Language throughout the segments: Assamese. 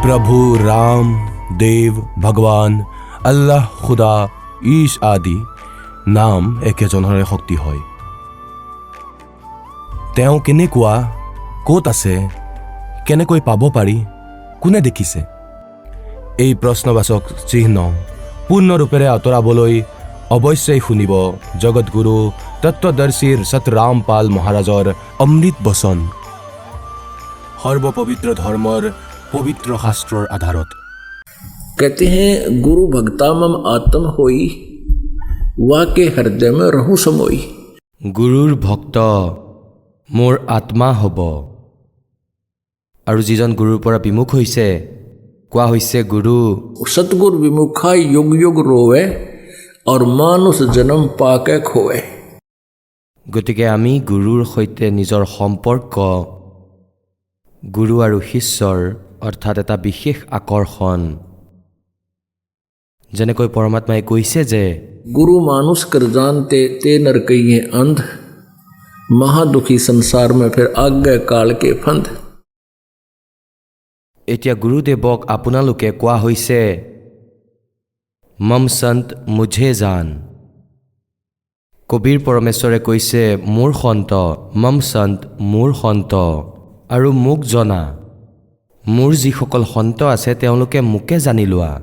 प्रभु राम देव भगवान আল্লাহ খুদা ঈশ আদি নাম একেজনৰে শক্তি হয়। তেওঁ কেনেকুৱা, ক'ত আছে, কেনেকৈ পাব পাৰি, কোনে দেখিছে? এই প্ৰশ্নবাচক চিহ্ন পূৰ্ণৰূপেৰে আঁতৰাবলৈ অৱশ্যেই শুনিব জগতগুৰু তত্ত্বদৰ্শীৰ সতৰামপাল মহাৰাজৰ অমৃত বচন, সৰ্বপবিত্ৰ ধৰ্মৰ পবিত্ৰ শাস্ত্ৰৰ আধাৰত। कहते हैं गुरु भक्ता मम आत्म होई वाके हृदय में रहूं समोई। গুৰুৰ ভক্ত মোৰ আত্মা হ'ব। আৰু যিজন গুৰুৰ পৰা বিমুখ হৈছে, কোৱা হৈছে গুৰু सतगुरु विमुखा युग युग रोवे और मानुष जन्म पाके खोए। গতিকে আমি গুৰুৰ সৈতে নিজৰ সম্পৰ্ক, গুৰু আৰু শিষ্যৰ অৰ্থাৎ এটা বিশেষ আকৰ্ষণ। যেনেকৈ পৰমাত্মাই কৈছে যে गुरु मानुष कर जानते ते नर कहिए अंध महादुखी संसार में फिर आज्ञा काल के फंद। এতিয়া গুৰুদেৱক আপোনালোকে কোৱা হৈছে মম সন্ত মুঝে জান। কবিৰ পৰমেশ্বৰে কৈছে মোৰ সন্ত, মম সন্ত মোৰ সন্ত, আৰু মোক জনা। মোৰ যিসকল সন্ত আছে তেওঁলোকে মোকে জানি লোৱা।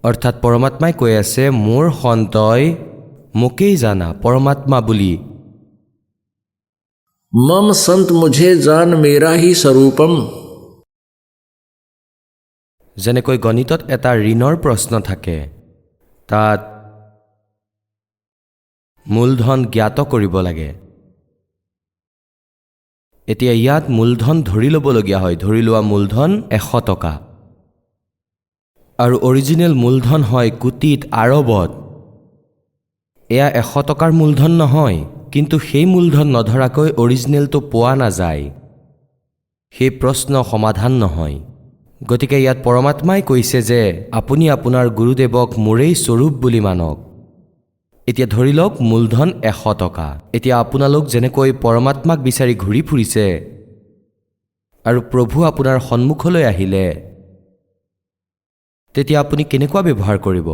অৰ্থাৎ পৰমাত্মাই কৈ আছে মোৰ সন্তই মোকেই জানা পৰমাত্মা বুলি। मम संत मुझे जान मेरा ही स्वरूपम। যেনেকৈ গণিতত এটা ঋণৰ প্ৰশ্ন থাকে, তাত মূলধন জ্ঞাত কৰিব লাগে। এতিয়া ইয়াত মূলধন ধৰি ল'বলগীয়া হয়। ধৰি লোৱা মূলধন 100 টকা, আৰু অৰিজিনেল মূলধন হয় কোটিত আৰবত। এয়া 100 টকাৰ মূলধন নহয়, কিন্তু সেই মূলধন নধৰাকৈ অৰিজিনেলটো পোৱা নাযায়। সেই প্ৰশ্ন সমাধান নহয়। গতিকে ইয়াত পৰমাত্মাই কৈছে যে আপুনি আপোনাৰ গুৰুদেৱক মোৰেই স্বৰূপ বুলি মানক। এতিয়া ধৰি লওক মূলধন 100 টকা। এতিয়া আপোনালোক যেনেকৈ পৰমাত্মাক বিচাৰি ঘূৰি ফুৰিছে আৰু প্ৰভু আপোনাৰ সন্মুখলৈ আহিলে, তেতিয়া আপুনি কেনেকুৱা ব্যৱহাৰ কৰিব?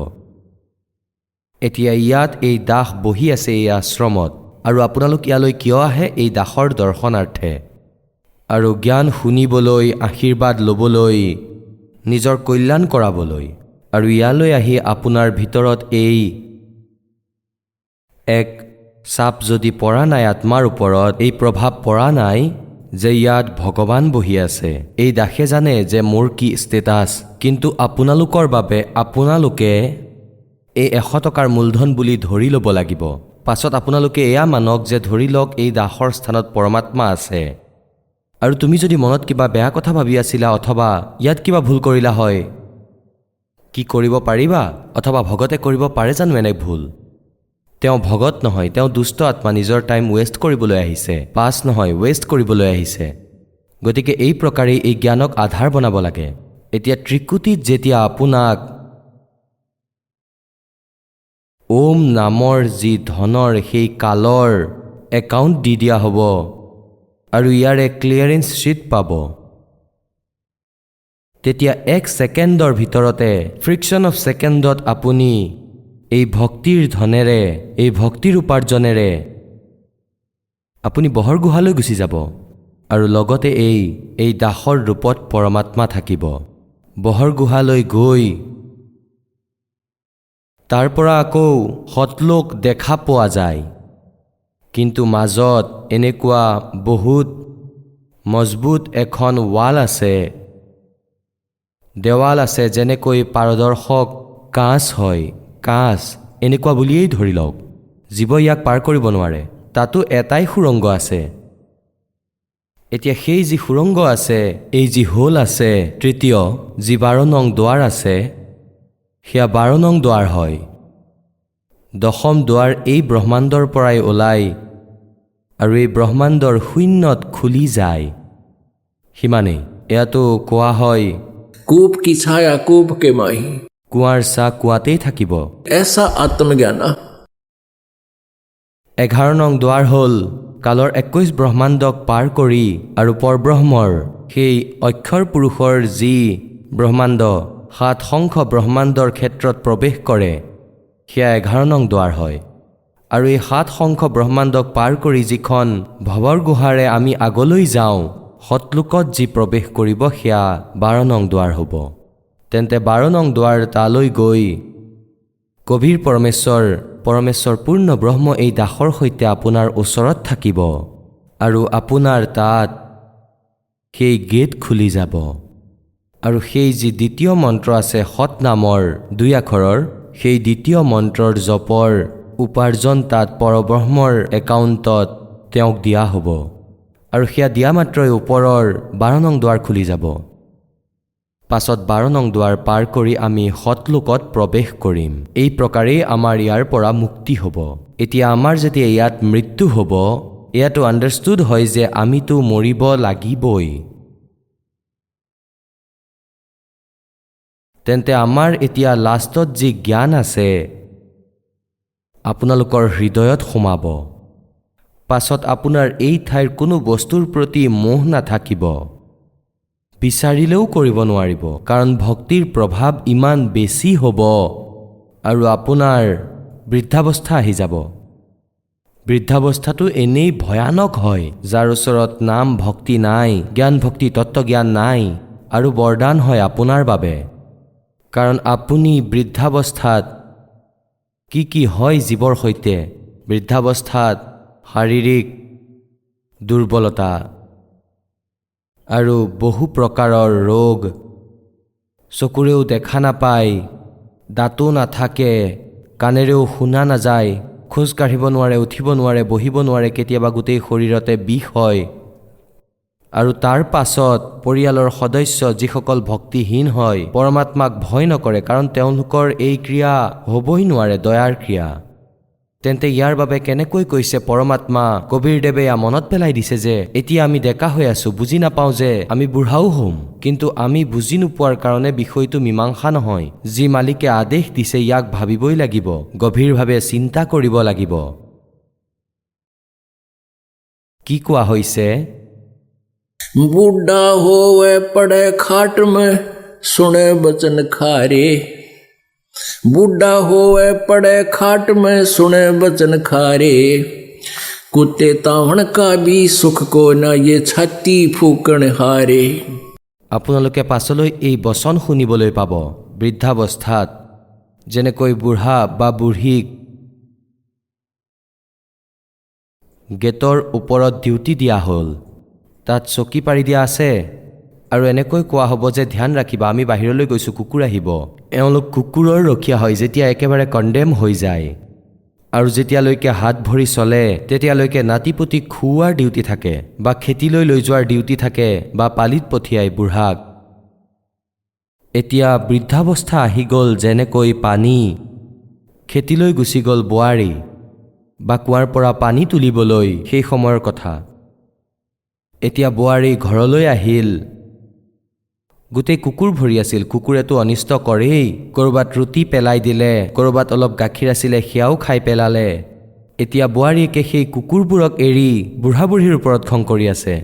এতিয়া ইয়াত এই দাস বহি আছে এই আশ্ৰমত, আৰু আপোনালোক ইয়ালৈ কিয় আহে? এই দাসৰ দৰ্শনাৰ্থে, আৰু জ্ঞান শুনিবলৈ, আশীৰ্বাদ ল'বলৈ, নিজৰ কল্যাণ কৰাবলৈ। আৰু ইয়ালৈ আহি আপোনাৰ ভিতৰত এই এক চাপ যদি পৰা নাই, আত্মাৰ ওপৰত এই প্ৰভাৱ পৰা নাই যে ইয়াত ভগৱান বহি আছে, এই দাসে জানে যে মোৰ কি ষ্টেটাছ। কিন্তু আপোনালোকৰ বাবে আপোনালোকে এই 100 টকাৰ মূলধন বুলি ধৰি ল'ব লাগিব। পাছত আপোনালোকে এয়া মানক যে ধৰি লওক এই দাসৰ স্থানত পৰমাত্মা আছে। আৰু তুমি যদি মনত কিবা বেয়া কথা ভাবি আছিলা, অথবা ইয়াত কিবা ভুল কৰিলা হয়, কি কৰিব পাৰিবা? অথবা ভগতে কৰিব পাৰে জানো এনে ভুল? তেওঁ ভগত নহয়, তেওঁ দুষ্ট আত্মা। নিজৰ টাইম ৱেষ্ট কৰিবলৈ আহিছে, পাছ নহয় ৱেষ্ট কৰিবলৈ আহিছে। গতিকে এই প্ৰকাৰেই এই জ্ঞানক আধাৰ বনাব লাগে। এতিয়া ত্ৰিকুটিত যেতিয়া আপোনাক ওম নামৰ যি ধনৰ সেই কালৰ একাউণ্ট দি দিয়া হ'ব, আৰু ইয়াৰে ক্লিয়াৰেন্স শ্বীট পাব, তেতিয়া 1 ছেকেণ্ডৰ ভিতৰতে, ফ্ৰিকশ্যন অফ ছেকেণ্ডত আপুনি এই ভক্তিৰ ধনেৰে, এই ভক্তিৰ উপাৰ্জনেৰে আপুনি বহৰ গুহালৈ গুচি যাব। আৰু লগতে এই দাসৰ ৰূপত পৰমাত্মা থাকিব। বহৰ গুহালৈ গৈ তাৰ পৰা আকৌ সতলোক দেখা পোৱা যায়, কিন্তু মাজত এনেকুৱা বহুত মজবুত এখন ৱাল আছে, দেৱাল আছে, যেনেকৈ পাৰদৰ্শক কাঁচ হয়, কাঁচ এনেকুৱা বুলিয়েই ধৰি লওক। জীৱ ইয়াক পাৰ কৰিব নোৱাৰে। তাতো এটাই সুৰংগ আছে। এতিয়া সেই যি সুৰংগ আছে, এই যি হোল আছে, তৃতীয় যি 12 নং দুৱাৰ আছে, সেয়া 12 নং দুৱাৰ হয়। 10ম দুৱাৰ এই ব্ৰহ্মাণ্ডৰ পৰাই ওলাই আৰু এই ব্ৰহ্মাণ্ডৰ শূন্যত খুলি যায়। সিমানেই। এয়াতো কোৱা হয় कूप की छाया कूप के माही। কুঁৱাৰ চাহ কুঁৱাতেই থাকিব। ऐसा आत्मज्ञान 11 নং দুৱাৰ হ'ল কালৰ 21 ব্ৰহ্মাণ্ডক পাৰ কৰি আৰু পৰব্ৰহ্মৰ সেই অক্ষৰ পুৰুষৰ যি ব্ৰহ্মাণ্ড 7 সংখ্য ব্ৰহ্মাণ্ডৰ ক্ষেত্ৰত প্ৰৱেশ কৰে, সেয়া 11 নং দুৱাৰ হয়। আৰু এই 7 সংখ্য ব্ৰহ্মাণ্ডক পাৰ কৰি যিখন ভৱৰ গুহাৰে আমি আগলৈ যাওঁ, সতলোকত যি প্ৰৱেশ কৰিব সেয়া 12 নং দুৱাৰ হ'ব। তেন্তে 12 নং দুৱাৰ তালৈ গৈ গভীৰ পৰমেশ্বৰ পূৰ্ণ ব্ৰহ্ম এই দাসৰ সৈতে আপোনাৰ ওচৰত থাকিব আৰু আপোনাৰ তাত সেই গেট খুলি যাব। আৰু সেই যি দ্বিতীয় মন্ত্ৰ আছে সৎ নামৰ 2 আখৰৰ, সেই দ্বিতীয় মন্ত্ৰৰ জপৰ উপাৰ্জন তাত পৰব্ৰহ্মৰ একাউণ্টত তেওঁক দিয়া হ'ব। আৰু সেয়া দিয়া মাত্ৰই ওপৰৰ 12 নং দুৱাৰ খুলি যাব। পাছত 12 নং দুৱাৰ পাৰ কৰি আমি সতলোকত প্ৰৱেশ কৰিম। এই প্ৰকাৰেই আমাৰ ইয়াৰ পৰা মুক্তি হ'ব। এতিয়া আমাৰ যেতিয়া ইয়াত মৃত্যু হ'ব, এয়াতো আণ্ডাৰষ্টুড হয় যে আমিতো মৰিব লাগিবই। তেন্তে আমাৰ এতিয়া লাষ্টত যি জ্ঞান আছে আপোনালোকৰ হৃদয়ত সোমাব। পাছত আপোনাৰ এই ঠাইৰ কোনো বস্তুৰ প্ৰতি মোহ নাথাকিব, বিচাৰিলেও কৰিব নোৱাৰিব, কাৰণ ভক্তিৰ প্ৰভাৱ ইমান বেছি হ'ব আৰু আপোনাৰ বৃদ্ধাৱস্থা আহি যাব। বৃদ্ধাৱস্থাটো এনেই ভয়ানক হয়, যাৰ ওচৰত নাম ভক্তি নাই, জ্ঞান ভক্তি তত্ত্বজ্ঞান নাই, আৰু বৰদান হয় আপোনাৰ বাবে। কাৰণ আপুনি বৃদ্ধাৱস্থাত কি হয় জীৱৰ সৈতে, বৃদ্ধাৱস্থাত শাৰীৰিক দুৰ্বলতা আৰু বহু প্ৰকাৰৰ ৰোগ, চকুৰেও দেখা নাপায়, দাঁতো নাথাকে, কাণেৰেও শুনা নাযায়, খোজ কাঢ়িব নোৱাৰে, উঠিব নোৱাৰে, বহিব নোৱাৰে, কেতিয়াবা গোটেই শৰীৰতে বিষ হয়। আৰু তাৰ পাছত পৰিয়ালৰ সদস্য যিসকল ভক্তিহীন হয়, পৰমাত্মাক ভয় নকৰে, কাৰণ তেওঁলোকৰ এই ক্ৰিয়া হ'বই নোৱাৰে, দয়াৰ ক্ৰিয়া। তেন্তে ইয়াৰ বাবে কেনেকৈ কৈছে পৰমাত্মা কবীৰদেৱে মনত পেলাই দিছে যে এতিয়া আমি ডেকা হৈ আছোঁ, বুজি নাপাওঁ যে আমি বুঢ়াও হ'ম। কিন্তু আমি বুজি নোপোৱাৰ কাৰণে বিষয়টো মীমাংসা নহয়। যি মালিকে আদেশ দিছে ইয়াক ভাবিবই লাগিব, গভীৰভাৱে চিন্তা কৰিব লাগিব। কি কোৱা হৈছে? बूढ़ा होवे पड़े खाट में सुने बचन खारे, बूढ़ा होवे पड़े खाट में सुने बचन खारे, कुत्ते तावण का भी सुख को ना ये छाती फूकण हारे। আপোনালোকে পাছলৈ এই বচন শুনিবলৈ পাব। বৃদ্ধাৱস্থাত যেনেকৈ বুঢ়া বা বুঢ়ীক গেটৰ ওপৰত ডিউটি দিয়া হ'ল, তাত চকী পাৰি দিয়া আছে, আৰু এনেকৈ কোৱা হ'ব যে ধ্যান ৰাখিবা, আমি বাহিৰলৈ গৈছোঁ, কুকুৰ আহিব। এওঁলোক কুকুৰৰ ৰখীয়া হয় যেতিয়া একেবাৰে কণ্ডেম হৈ যায়। আৰু যেতিয়ালৈকে হাত ভৰি চলে তেতিয়ালৈকে নাতিপুতি খুওৱাৰ ডিউটি থাকে, বা খেতিলৈ লৈ যোৱাৰ ডিউটি থাকে, বা পালিত পঠিয়াই বুঢ়াক। এতিয়া বৃদ্ধাৱস্থা আহি গ'ল, যেনেকৈ পানী খেতিলৈ গুচি গ'ল বোৱাৰী, বা কুঁৱাৰ পৰা পানী তুলিবলৈ সেই সময়ৰ কথা। এতিয়া বোৱাৰী ঘৰলৈ আহিল, গোটেই কুকুৰ ভৰি আছিল, কুকুৰেতো অনিষ্ট কৰেই, ক'ৰবাত ৰুটি পেলাই দিলে, ক'ৰবাত অলপ গাখীৰ আছিলে সেয়াও খাই পেলালে। এতিয়া বোৱাৰীয়েকে সেই কুকুৰবোৰক এৰি বুঢ়া বুঢ়ীৰ ওপৰত খং কৰি আছে।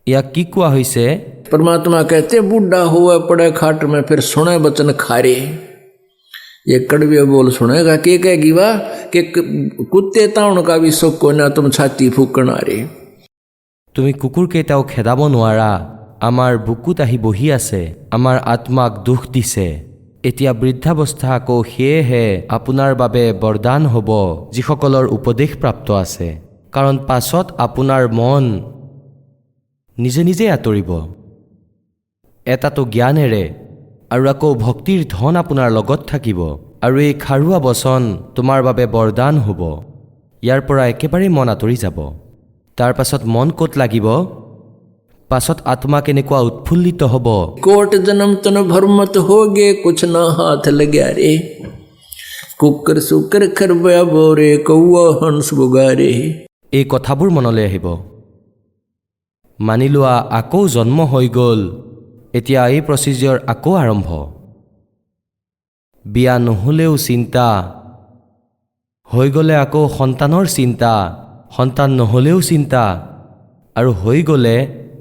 ইয়াক কি কোৱা হৈছে? परमात्मा कहते बूढ़ा हुआ पड़े खाट में फिर सुने बचन खारे। ये कड़वे बोल सुनेगा के कहेगी वाह कि कुत्ते ताउन का भी सुख को ना तुम छाती फूकण आरे। তুমি কুকুৰকেইটাও খেদাব নোৱাৰা, আমাৰ বুকুত আহি বহি আছে, আমাৰ আত্মাক দুখ দিছে। এতিয়া বৃদ্ধাৱস্থা আকৌ সেয়েহে আপোনাৰ বাবে বৰদান হ'ব যিসকলৰ উপদেশ প্ৰাপ্ত আছে, কাৰণ পাছত আপোনাৰ মন নিজে নিজে আঁতৰিব এটাতো জ্ঞানেৰে, আৰু আকৌ ভক্তিৰ ধন আপোনাৰ লগত থাকিব, আৰু এই খাৰুৱা বচন তোমাৰ বাবে বৰদান হ'ব। ইয়াৰ পৰা একেবাৰে মন আঁতৰি যাব। তাৰ পাছত মন ক'ত লাগিব? পাছত আত্মা কেনেকুৱা উৎফুল্লিত হ'ব। कोट जन्म तन भरमत होगे कुछ ना हाथ लग्या रे, कुकर सुकर खरबया बोरे कौआ हंस बुगारे। এই কথাবোৰ মনলৈ আহিব। মানি লোৱা আকৌ জন্ম হৈ গ'ল, এতিয়া এই প্ৰচিজিয়ৰ আকৌ আৰম্ভ। বিয়া নহ'লেও চিন্তা, হৈ গ'লে আকৌ সন্তানৰ চিন্তা, সন্তান নহ'লেও চিন্তা, আৰু হৈ গ'লে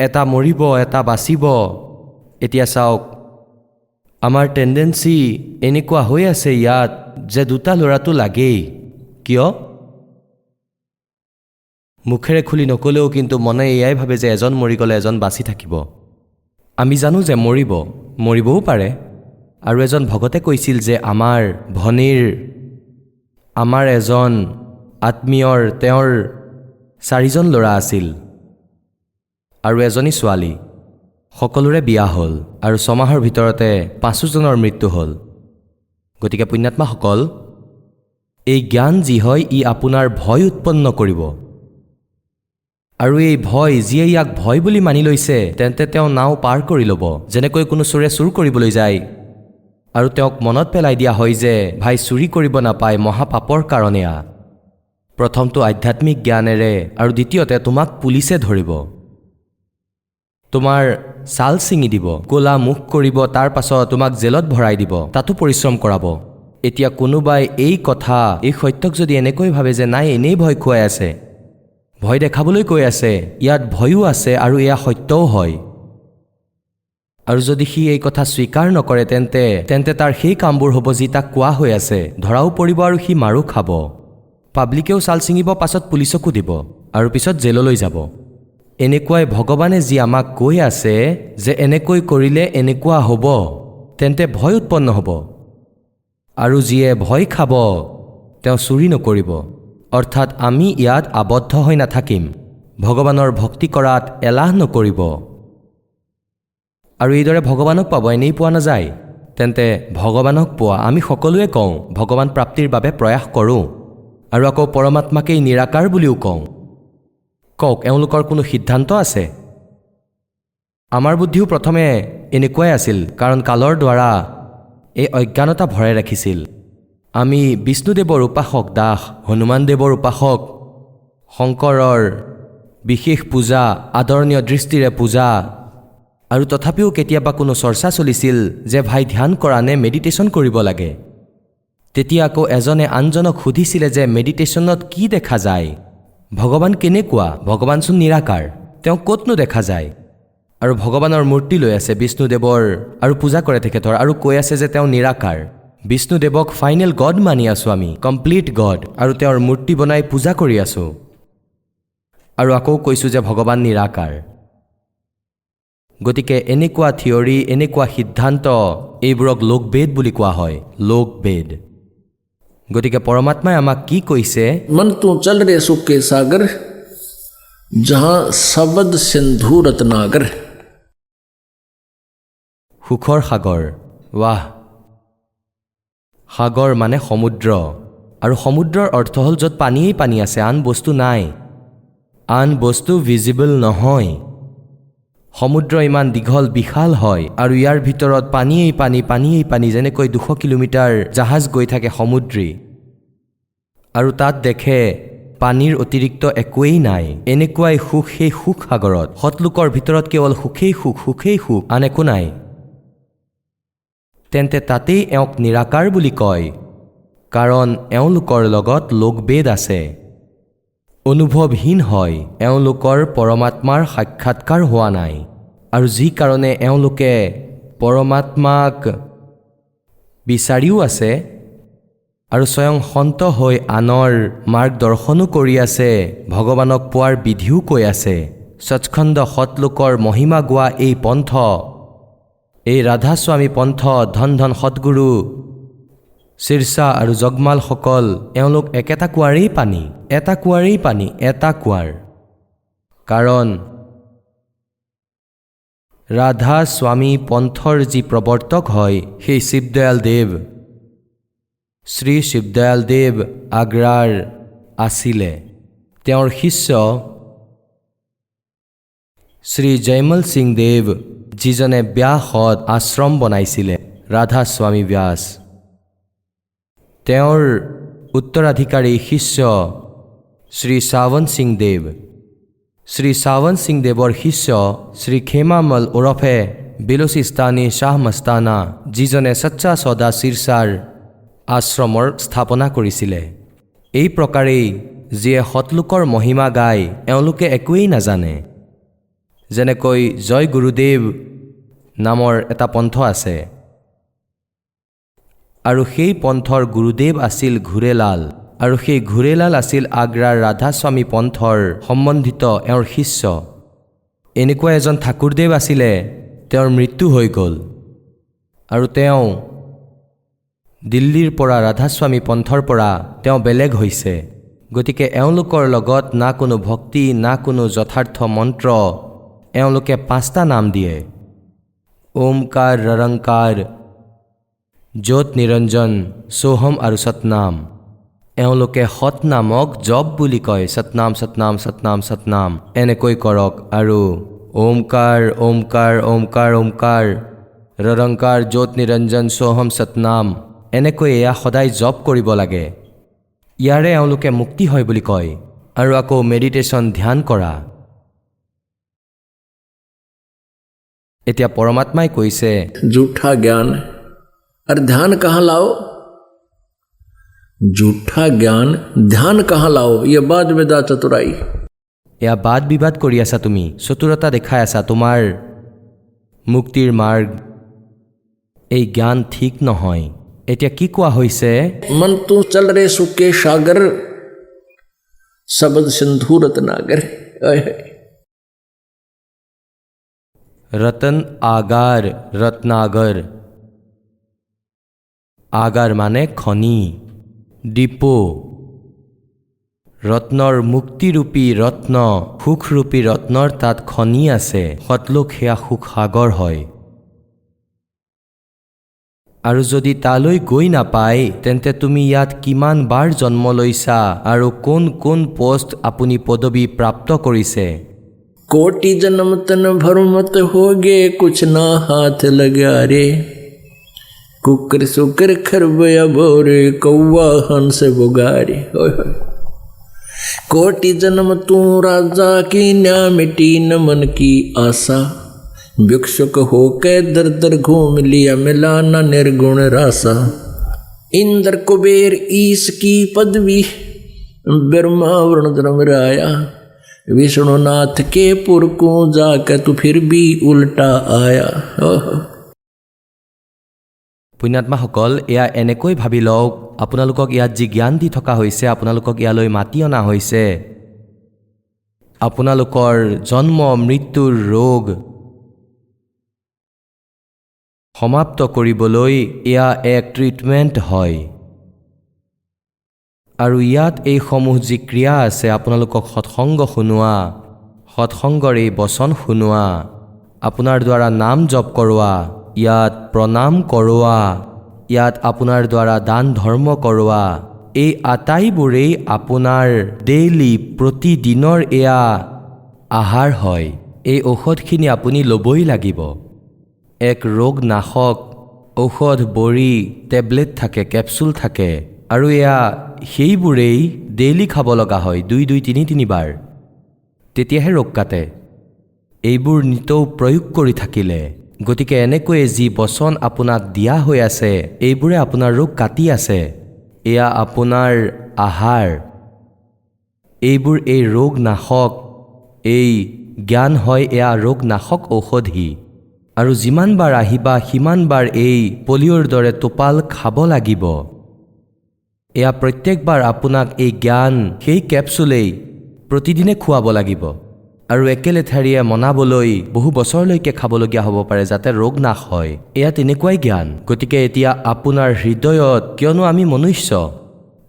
এটা মৰিব এটা বাচিব, এতিয়া চাওক, আমাৰ টেণ্ডেঞ্চি এনেকুৱা হৈ আছে ইয়াত যে দুটা ল'ৰাটো লাগেই। কিয়? মুখেৰে খুলি নক'লেও কিন্তু মনে এয়াই ভাবে যে এজন মৰি গ'লে এজন বাচি থাকিব। আমি জানো যে মৰিবও পাৰে। আৰু এজন ভগতে কৈছিল যে আমাৰ এজন আত্মীয়ৰ তেওঁৰ 4জন ল'ৰা আছিল আৰু এজনী ছোৱালী। সকলোৰে বিয়া হ'ল আৰু 6 মাহৰ ভিতৰতে 5জনৰ মৃত্যু হ'ল। গতিকে পুণ্যাত্মাসকল, এই জ্ঞান যি হয় ই আপোনাৰ ভয় উৎপন্ন কৰিব। আৰু এই ভয়, যিয়ে ইয়াক ভয় বুলি মানি লৈছে, তেন্তে তেওঁ নাও পাৰ কৰি ল'ব। যেনেকৈ কোনো চোৰে চুৰ কৰিবলৈ যায় আৰু তেওঁক মনত পেলাই দিয়া হয় যে ভাই চুৰি কৰিব নাপায়, মহাপাপৰ কাৰণে। প্ৰথমটো আধ্যাত্মিক জ্ঞানেৰে আৰু দ্বিতীয়তে তোমাক পুলিচে ধৰিব, তোমাৰ ছাল ছিঙি দিব, ক'লা মুখ কৰিব, তাৰ পাছত তোমাক জেলত ভৰাই দিব, তাতো পৰিশ্ৰম কৰাব। এতিয়া কোনোবাই এই সত্যক যদি এনেকৈ ভাবে যে নাই এনেই ভয় খুৱাই আছে, ভয় দেখাবলৈ কৈ আছে, ইয়াত ভয়ো আছে আৰু এয়া সত্যও হয়, আৰু যদি সি এই কথা স্বীকাৰ নকৰে তেন্তে তাৰ সেই কামবোৰ হ'ব যি তাক কোৱা হৈ আছে। ধৰাও পৰিব আৰু সি মাৰো খাব, পাব্লিকেও ছাল ছিঙিব, পাছত পুলিচকো দিব আৰু পিছত জেললৈ যাব। এনেকুৱাই ভগৱানে যি আমাক কৈ আছে যে এনেকৈ কৰিলে এনেকুৱা হ'ব, তেন্তে ভয় উৎপন্ন হ'ব। আৰু যিয়ে ভয় খাব তেওঁ চুৰি নকৰিব। অৰ্থাৎ আমি ইয়াত আবদ্ধ হৈ নাথাকিম, ভগৱানৰ ভক্তি কৰাত এলাহ নকৰিব। আৰু এইদৰে ভগৱানক পাব, এনেই পোৱা নাযায়। তেন্তে ভগৱানক পোৱা, আমি সকলোৱে কওঁ ভগৱান প্ৰাপ্তিৰ বাবে প্ৰয়াস কৰোঁ, আৰু আকৌ পৰমাত্মাকেই নিৰাকাৰ বুলিও কওঁ। কওক, এওঁলোকৰ কোনো সিদ্ধান্ত আছে? আমাৰ বুদ্ধিও প্ৰথমে এনেকুৱাই আছিল, কাৰণ কালৰ দ্বাৰা এই অজ্ঞানতা ভৰাই ৰাখিছিল। আমি বিষ্ণুদেৱৰ উপাসক দাস, হনুমানদেৱৰ উপাসক, শংকৰৰ বিশেষ পূজা, আদৰণীয় দৃষ্টিৰে পূজা, আৰু তথাপিও কেতিয়াবা কোনো চৰ্চা চলিছিল যে ভাই ধ্যান কৰা নে মেডিটেশ্যন কৰিব লাগে। তেতিয়া আকৌ এজনে আনজনক সুধিছিলে যে মেডিটেশ্যনত কি দেখা যায়, ভগৱান কেনেকুৱা, ভগৱানচোন নিৰাকাৰ, তেওঁ ক'তনো দেখা যায়? আৰু ভগৱানৰ মূৰ্তি লৈ আছে বিষ্ণুদেৱৰ আৰু পূজা কৰে তেখেতৰ, আৰু কৈ আছে যে তেওঁ নিৰাকাৰ। বিষ্ণুদেৱক ফাইনেল গড মানি আছোঁ আমি, কমপ্লিট গড, আৰু তেওঁৰ মূৰ্তি বনাই পূজা কৰি আছোঁ, আৰু আকৌ কৈছোঁ যে ভগৱান নিৰাকাৰ। গতিকে এনেকুৱা থিয়ৰী, এনেকুৱা সিদ্ধান্ত, এইবোৰক লোকবেদ বুলি কোৱা হয়, লোকবেদ। গতিকে পৰমাত্মাই আমাক কি কৈছে? मन तू चल रे सुख के सागर, जहां शब्द सिंधु रत्नागर। সুখৰ সাগৰ, ৱাহ। সাগৰ মানে সমুদ্ৰ, আৰু সমুদ্ৰৰ অৰ্থ হ'ল য'ত পানীয়েই পানী আছে, আন বস্তু নাই, আন বস্তু ভিজিবল নহয়। সমুদ্ৰ ইমান দীঘল বিশাল হয়, আৰু ইয়াৰ ভিতৰত পানীয়েই পানী, যেনেকৈ 200 কিলোমিটাৰ জাহাজ গৈ থাকে সমুদ্ৰী, আৰু তাত দেখে পানীৰ অতিৰিক্ত একোৱেই নাই। এনেকুৱাই সুখ, সেই সুখ সাগৰত, সৎলোকৰ ভিতৰত কেৱল সুখেই সুখ, আন একো নাই। তেন্তে তাতেই এওঁক নিৰাকাৰ বুলি কয়, কাৰণ এওঁলোকৰ লগত লোকবেদ আছে। অনুভৱহীন হয়, এওঁলোকৰ পৰমাত্মাৰ সাক্ষাৎকাৰ হোৱা নাই, আৰু যি কাৰণে এওঁলোকে পৰমাত্মাক বিচাৰিও আছে আৰু স্বয়ং সন্ত হৈ আনৰ মাৰ্গদৰ্শনো কৰি আছে, ভগৱানক পোৱাৰ বিধিও কৈ আছে। সচ্খণ্ড সৎলোকৰ মহিমা গোৱা এই পন্থ, এই ৰাধাস্বামী পন্থ, ধন ধন সৎগুৰু শিৰসা আৰু জগমালসকল, এওঁলোক একেটা কুঁৱাৰেই পানী, এটা কুঁৱাৰ। কাৰণ ৰাধা স্বামী পন্থৰ যি প্ৰৱৰ্তক হয় সেই শিৱদয়াল দেৱ, শ্ৰী শিৱদয়াল দেৱ আগ্ৰাৰ আছিলে। তেওঁৰ শিষ্য শ্ৰী জয়মল সিং দেৱ, যিজনে ব্যাসত আশ্ৰম বনাইছিলে, ৰাধা স্বামী ব্যাস, তেওঁৰ উত্তৰাধিকাৰী শিষ্য শ্ৰী সাৱন সিং দেৱ, শ্ৰী সাৱন সিং দেৱৰ শিষ্য শ্ৰী খেমামল ওৰফে বেলুচিস্তানী শ্বাহ মস্তানা, যিজনে সচ্চা সদা শিৰসাৰ আশ্ৰমৰ স্থাপনা কৰিছিলে। এই প্ৰকাৰেই যিয়ে সৎলোকৰ মহিমা গায়, এওঁলোকে একোৱেই নাজানে। যেনেকৈ জয় গুৰুদেৱ নামৰ এটা পন্থ আছে আৰু সেই পন্থৰ গুৰুদেৱ আছিল ঘূৰেলাল আৰু সেই ঘূৰেলাল আছিল আগ্ৰাৰ ৰাধাস্বামী পন্থৰ সম্বন্ধিত এওঁৰ শিষ্য এনেকুৱা এজন ঠাকুৰদেৱ আছিলে তেওঁৰ মৃত্যু হৈ গ'ল আৰু তেওঁ দিল্লীৰ পৰা ৰাধাস্বামী পন্থৰ পৰা তেওঁ বেলেগ হৈছে গতিকে এওঁলোকৰ লগত না কোনো ভক্তি না কোনো যথাৰ্থ মন্ত্ৰ এওঁলোকে 5টা নাম দিয়ে ওমকাৰ ৰৰংকাৰ জ্যোত নিৰঞ্জন সোহম আৰু সতনাম এওঁলোকে সতনামক জপ বুলি কয় সতনাম সতনাম সতনাম সতনাম এনেকৈ কৰক আৰু ওমকাৰ ওমকাৰ ওমকাৰ ওমকাৰ ৰৰংকাৰ জ্যোত নিৰঞ্জন সোহম সতনাম এনেকৈ এয়া সদায় জপ কৰিব লাগে ইয়াৰে এওঁলোকে মুক্তি হয় বুলি কয় আৰু আকৌ মেডিটেশ্যন ধ্যান কৰা এতিয়া পৰমাত্মাই কৈছে झूठा ज्ञान और ध्यान कहाँ लाओ झूठा ज्ञान ध्यान कहाँ लाओ ये बात वेदा चतुराई এয়া বাদ বিবাদ কৰি আছা তুমি চতুৰতা দেখাই আছা তোমাৰ মুক্তিৰ মাৰ্গ এই জ্ঞান ঠিক নহয় এতিয়া কি কোৱা হৈছে मन तू चल रे सुके सागर शब्द सिंधु रत्नागर ৰতন আগাৰ ৰত্নাগৰ আগাৰ মানে খনি ডিপো ৰত্নৰ মুক্তিৰূপী ৰত্ন সুখৰূপী ৰত্নৰ তাত খনি আছে সতলোক সেয়া সুখ সাগৰ হয় আৰু যদি তালৈ গৈ নাপায় তেন্তে তুমি ইয়াত কিমান বাৰ জন্ম লৈছা আৰু কোন কোন পোষ্ট আপুনি পদবী প্ৰাপ্ত কৰিছে कोटि जन्म तन भरमत होगे कुछ ना हाथ लगा रे कुकर सुकर खरबया बोरे कौवा हंस बुगारे कोटि जन्म तू राजा की न्या मिटी न मन की आशा भिक्षुक होके दर दर घूम लिया मिला न निर्गुण रासा इंद्र कुबेर ईश की पदवी ब्रह्मा वरुण धर्मराया विष्णुनाथ के पुर को जाकर तू फिर भी उल्टा आया পুণ্যাত্মাসকল এয়া এনেকৈ ভাবি লওক আপোনালোকক ইয়াত যি জ্ঞান দি থকা হৈছে আপোনালোকক ইয়ালৈ মাতি অনা হৈছে আপোনালোকৰ জন্ম মৃত্যুৰ ৰোগ সমাপ্ত কৰিবলৈ এয়া এক ট্ৰিটমেণ্ট হয় আৰু ইয়াত এই সমূহ যি ক্ৰিয়া আছে আপোনালোকক সৎসংগ শুনোৱা সৎসংগৰ এই বচন শুনোৱা আপোনাৰ দ্বাৰা নাম জপ কৰোৱা ইয়াত প্ৰণাম কৰোৱা ইয়াত আপোনাৰ দ্বাৰা দান ধৰ্ম কৰোৱা এই আটাইবোৰেই আপোনাৰ ডেইলি প্ৰতিদিনৰ এয়া আহাৰ হয় এই ঔষধখিনি আপুনি ল'বই লাগিব এক ৰোগ নাশক ঔষধ বড়ি টেবলেট থাকে কেপচুল থাকে আৰু এয়া সেইবোৰেই ডেইলি খাব লগা হয় 2-3 বাৰ তেতিয়াহে ৰোগ কাটে এইবোৰ নিতৌ প্ৰয়োগ কৰি থাকিলে গতিকে এনেকৈয়ে যি বচন আপোনাক দিয়া হৈ আছে এইবোৰে আপোনাৰ ৰোগ কাটি আছে এয়া আপোনাৰ আহাৰ এইবোৰ এই ৰোগ নাশক এই জ্ঞান হয় এয়া ৰোগ নাশক ঔষধি আৰু যিমান বাৰ আহিবা সিমান বাৰ এই পলিঅ'ৰ দৰে টোপাল খাব লাগিব এয়া প্ৰত্যেকবাৰ আপোনাক এই জ্ঞান সেই কেপচুলেই প্ৰতিদিনে খুৱাব লাগিব আৰু একেলেঠাৰিয়ে মনাবলৈ বহু বছৰলৈকে খাবলগীয়া হ'ব পাৰে যাতে ৰোগ নাশ হয় এয়া তেনেকুৱাই জ্ঞান গতিকে এতিয়া আপোনাৰ হৃদয়ত কিয়নো আমি মনুষ্য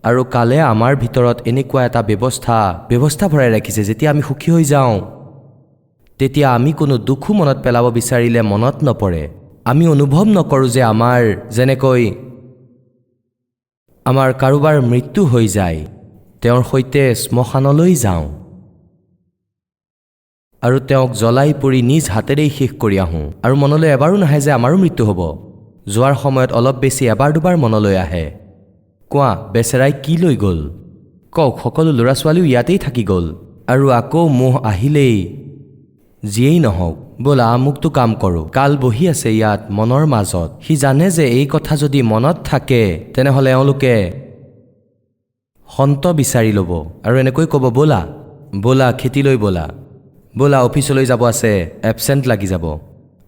আৰু কালে আমাৰ ভিতৰত এনেকুৱা এটা ব্যৱস্থা ভৰাই ৰাখিছে যেতিয়া আমি সুখী হৈ যাওঁ তেতিয়া আমি কোনো দুখো মনত পেলাব বিচাৰিলে মনত নপৰে আমি অনুভৱ নকৰোঁ যে আমাৰ যেনেকৈ আমাৰ কাৰোবাৰ মৃত্যু হৈ যায় তেওঁৰ সৈতে শ্মশানলৈ যাওঁ আৰু তেওঁক জ্বলাই পুৰি নিজ হাতেৰেই শেষ কৰি আহোঁ আৰু মনলৈ এবাৰো নাহে যে আমাৰো মৃত্যু হ'ব যোৱাৰ সময়ত অলপ বেছি এবাৰ দুবাৰ মনলৈ আহে কোৱা বেচেৰাই কি লৈ গ'ল কওক সকলো ল'ৰা ছোৱালীও ইয়াতেই থাকি গ'ল আৰু আকৌ মোহ আহিলেই যিয়েই নহওক ব'লা আমুকটো কাম কৰোঁ কাল বহি আছে ইয়াত মনৰ মাজত সি জানে যে এই কথা যদি মনত থাকে তেনেহ'লে এওঁলোকে সন্ত বিচাৰি ল'ব আৰু এনেকৈ ক'ব ব'লা খেতিলৈ ব'লা অফিচলৈ যাব আছে এবচেণ্ট লাগি যাব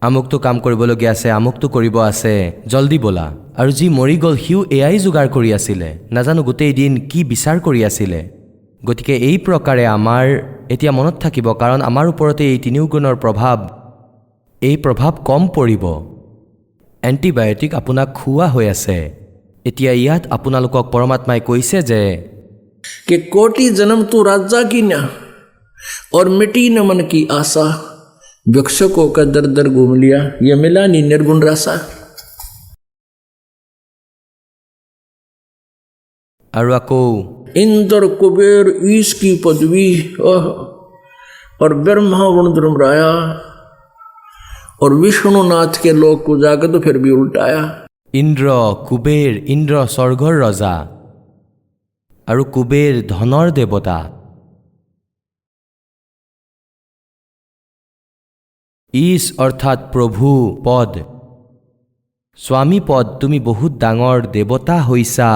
আমুকটো কাম কৰিবলগীয়া আছে, আমুকটো কৰিব আছে, জল্দি ব'লা। আৰু যি মৰি গ'ল সিও এয়াই যোগাৰ কৰি আছিলে, নাজানো গোটেই দিন কি বিচাৰ কৰি আছিলে। গতিকে এই প্ৰকাৰে আমাৰ এতিয়া মনত থাকিব, কাৰণ আমাৰ ওপৰতে এই তিনিও গুণৰ এই প্ৰভাৱ কম পৰিব। এণ্টিবায়'টিক আপোনাক খুওৱা হৈ আছে। এতিয়া ইয়াত আপোনালোকক পৰমাত্মাই কৈছে যে कि कोटि जन्म तू राजा की ना और मिटी न मन की आशा, भिक्षुकों का दर दर घूम लिया, ये मिला नहीं निर्गुण रासा। আৰু আকৌ इंद्र कुबेर ईश की पदवी और ब्रह्मा वरुण राया और विष्णुनाथ के लोक को जाकर तो फिर भी उल्टाया। ইন্দ্ৰ কুবেৰ, ইন্দ্ৰ স্বৰ্গৰ ৰজা আৰু কুবেৰ ধনৰ দেৱতা। ঈশ অৰ্থাৎ প্ৰভু পদ, স্বামী পদ, তুমি বহুত ডাঙৰ দেৱতা হৈছা।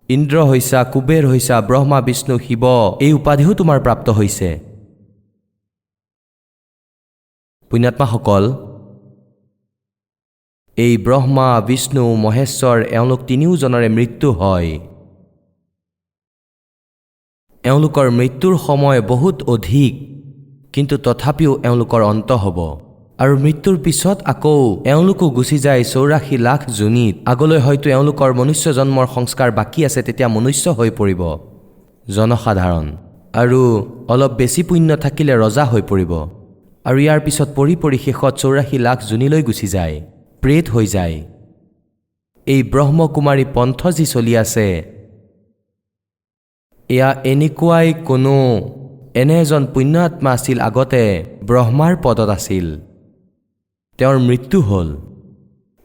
ইন্দ্ৰ হৈছা, কুবেৰ হৈছা, ব্ৰহ্মা বিষ্ণু শিৱ এই উপাধিও তোমাৰ প্ৰাপ্ত হৈছে। পুণ্যাত্মাসকল, এই ব্ৰহ্মা বিষ্ণু মহেশ্বৰ এওঁলোক তিনিওজনৰে মৃত্যু হয়। এওঁলোকৰ মৃত্যুৰ সময় বহুত অধিক, কিন্তু তথাপিও এওঁলোকৰ অন্ত হ'ব। আৰু মৃত্যুৰ পিছত আকৌ এওঁলোকো গুচি যায় 84 লাখ যোনিত। আগলৈ হয়তো এওঁলোকৰ মনুষ্য জন্মৰ সংস্কাৰ বাকী আছে, তেতিয়া মনুষ্য হৈ পৰিব জনসাধাৰণ, আৰু অলপ বেছি পুণ্য থাকিলে ৰজা হৈ পৰিব। আৰু ইয়াৰ পিছত পৰি পৰি শেষত 84 লাখ যোনিলৈ গুচি যায়, প্ৰেত হৈ যায়। এই ব্ৰহ্মকুমাৰী পন্থ যি চলি আছে, এয়া এনেকুৱাই এনে এজন পুণ্যাত্মা আছিল, আগতে ব্ৰহ্মাৰ পদত আছিল, তেওঁৰ মৃত্যু হ'ল।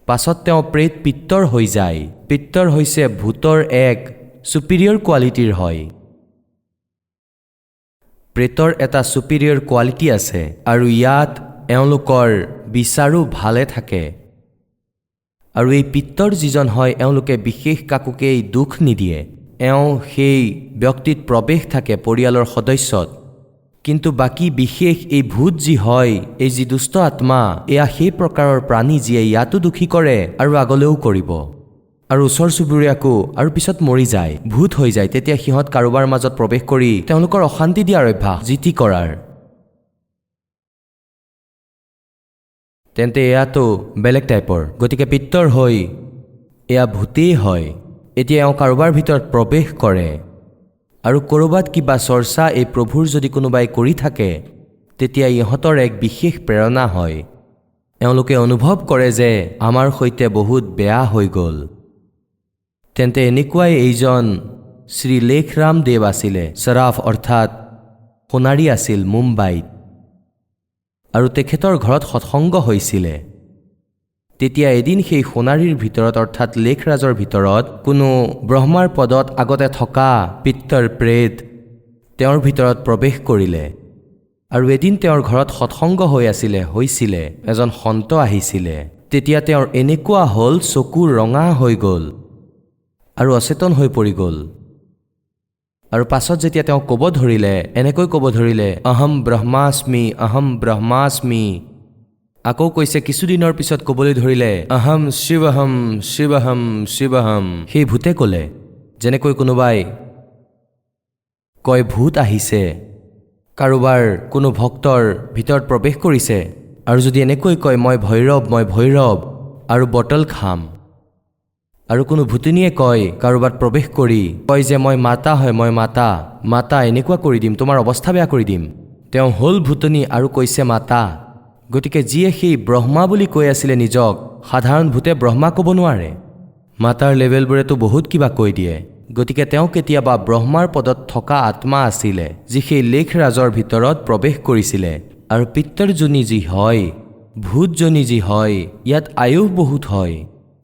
পাছত তেওঁ প্ৰেত পিত্তৰ হৈ যায়। পিত্তৰ হৈছে ভূতৰ এক চুপিৰিয়ৰ কোৱালিটিৰ হয়। প্ৰেতৰ এটা চুপিৰিয়ৰ কোৱালিটি আছে, আৰু ইয়াত এওঁলোকৰ বিচাৰো ভালে থাকে। আৰু এই পিত্তৰ যিজন হয়, এওঁলোকে বিশেষ কাকোকেই দুখ নিদিয়ে। এওঁ সেই ব্যক্তিত প্ৰৱেশ থাকে পৰিয়ালৰ সদস্যত, কিন্তু বাকী বিশেষ এই ভূত যি হয়, এই যি দুষ্ট আত্মা, এয়া সেই প্ৰকাৰৰ প্ৰাণী যিয়ে ইয়াতো দুখী কৰে আৰু আগলৈও কৰিব। আৰু ওচৰ চুবুৰীয়াকো আৰু পিছত মৰি যায়, ভূত হৈ যায়। তেতিয়া সিহঁত কাৰোবাৰ মাজত প্ৰৱেশ কৰি তেওঁলোকৰ অশান্তি দিয়াৰ অভ্যাস, জিতি কৰাৰ। তেন্তে এয়াতো বেলেগ টাইপৰ। গতিকে পিত্তৰ হৈ এয়া ভূতেই হয়। এতিয়া এওঁ কাৰোবাৰ ভিতৰত প্ৰৱেশ কৰে, আৰু ক'ৰবাত কিবা চৰ্চা এই প্ৰভুৰ যদি কোনোবাই কৰি থাকে, তেতিয়া ইহঁতৰ এক বিশেষ প্ৰেৰণা হয়। এওঁলোকে অনুভৱ কৰে যে আমাৰ সৈতে বহুত বেয়া হৈ গ'ল। তেন্তে এনেকুৱাই এইজন শ্ৰী লেখৰাম দেৱ আছিলে। সৰাফ অৰ্থাৎ সোণাৰী আছিল মুম্বাইত, আৰু তেখেতৰ ঘৰত সৎসংগ হৈছিলে। তেতিয়া এদিন সেই সোণাৰীৰ ভিতৰত অৰ্থাৎ লেখৰাজৰ ভিতৰত কোনো ব্ৰহ্মাৰ পদত আগতে থকা পিত্তৰ প্ৰেত তেওঁৰ ভিতৰত প্ৰৱেশ কৰিলে। আৰু এদিন তেওঁৰ ঘৰত সৎসংগ হৈছিলে, এজন সন্ত আহিছিলে। তেতিয়া তেওঁৰ এনেকুৱা হ'ল, চকু ৰঙা হৈ গ'ল আৰু অচেতন হৈ পৰি গ'ল। আৰু পাছত যেতিয়া তেওঁ এনেকৈ ক'ব ধৰিলে, অহম ব্ৰহ্মাস্মি, অহম ব্ৰহ্মাস্মি। আকৌ কৈছে, কিছুদিনৰ পিছত ক'বলৈ ধৰিলে, অহম শিৱহম, শিৱহম, শিৱহম। সেই ভূতে ক'লে, যেনেকৈ কোনোবাই কয় ভূত আহিছে, কাৰোবাৰ কোনো ভক্তৰ ভিতৰত প্ৰৱেশ কৰিছে, আৰু যদি এনেকৈ কয় মই ভৈৰৱ, মই ভৈৰৱ, আৰু বটল খাম। আৰু কোনো ভূতনীয়ে কয় কাৰোবাত প্ৰৱেশ কৰি কয় যে মই মাতা হয়, মই মাতা, এনেকুৱা কৰি দিম, তোমাৰ অৱস্থা বেয়া কৰি দিম। তেওঁ হ'ল ভূতনী আৰু কৈছে মাতা। গতিকে যিয়ে সেই ব্ৰহ্মা বুলি কৈ আছিলে নিজক, সাধাৰণ ভূতে ব্ৰহ্মা ক'ব নোৱাৰে। মাতাৰ লেভেলবোৰেতো বহুত কিবা কৈ দিয়ে। গতিকে তেওঁ কেতিয়াবা ব্ৰহ্মাৰ পদত থকা আত্মা আছিলে, যি সেই লেখৰাজৰ ভিতৰত প্ৰৱেশ কৰিছিলে। আৰু পিত্তৰজনী যি হয়, ভূতজনী যি হয়, ইয়াত আয়ুস বহুত হয়,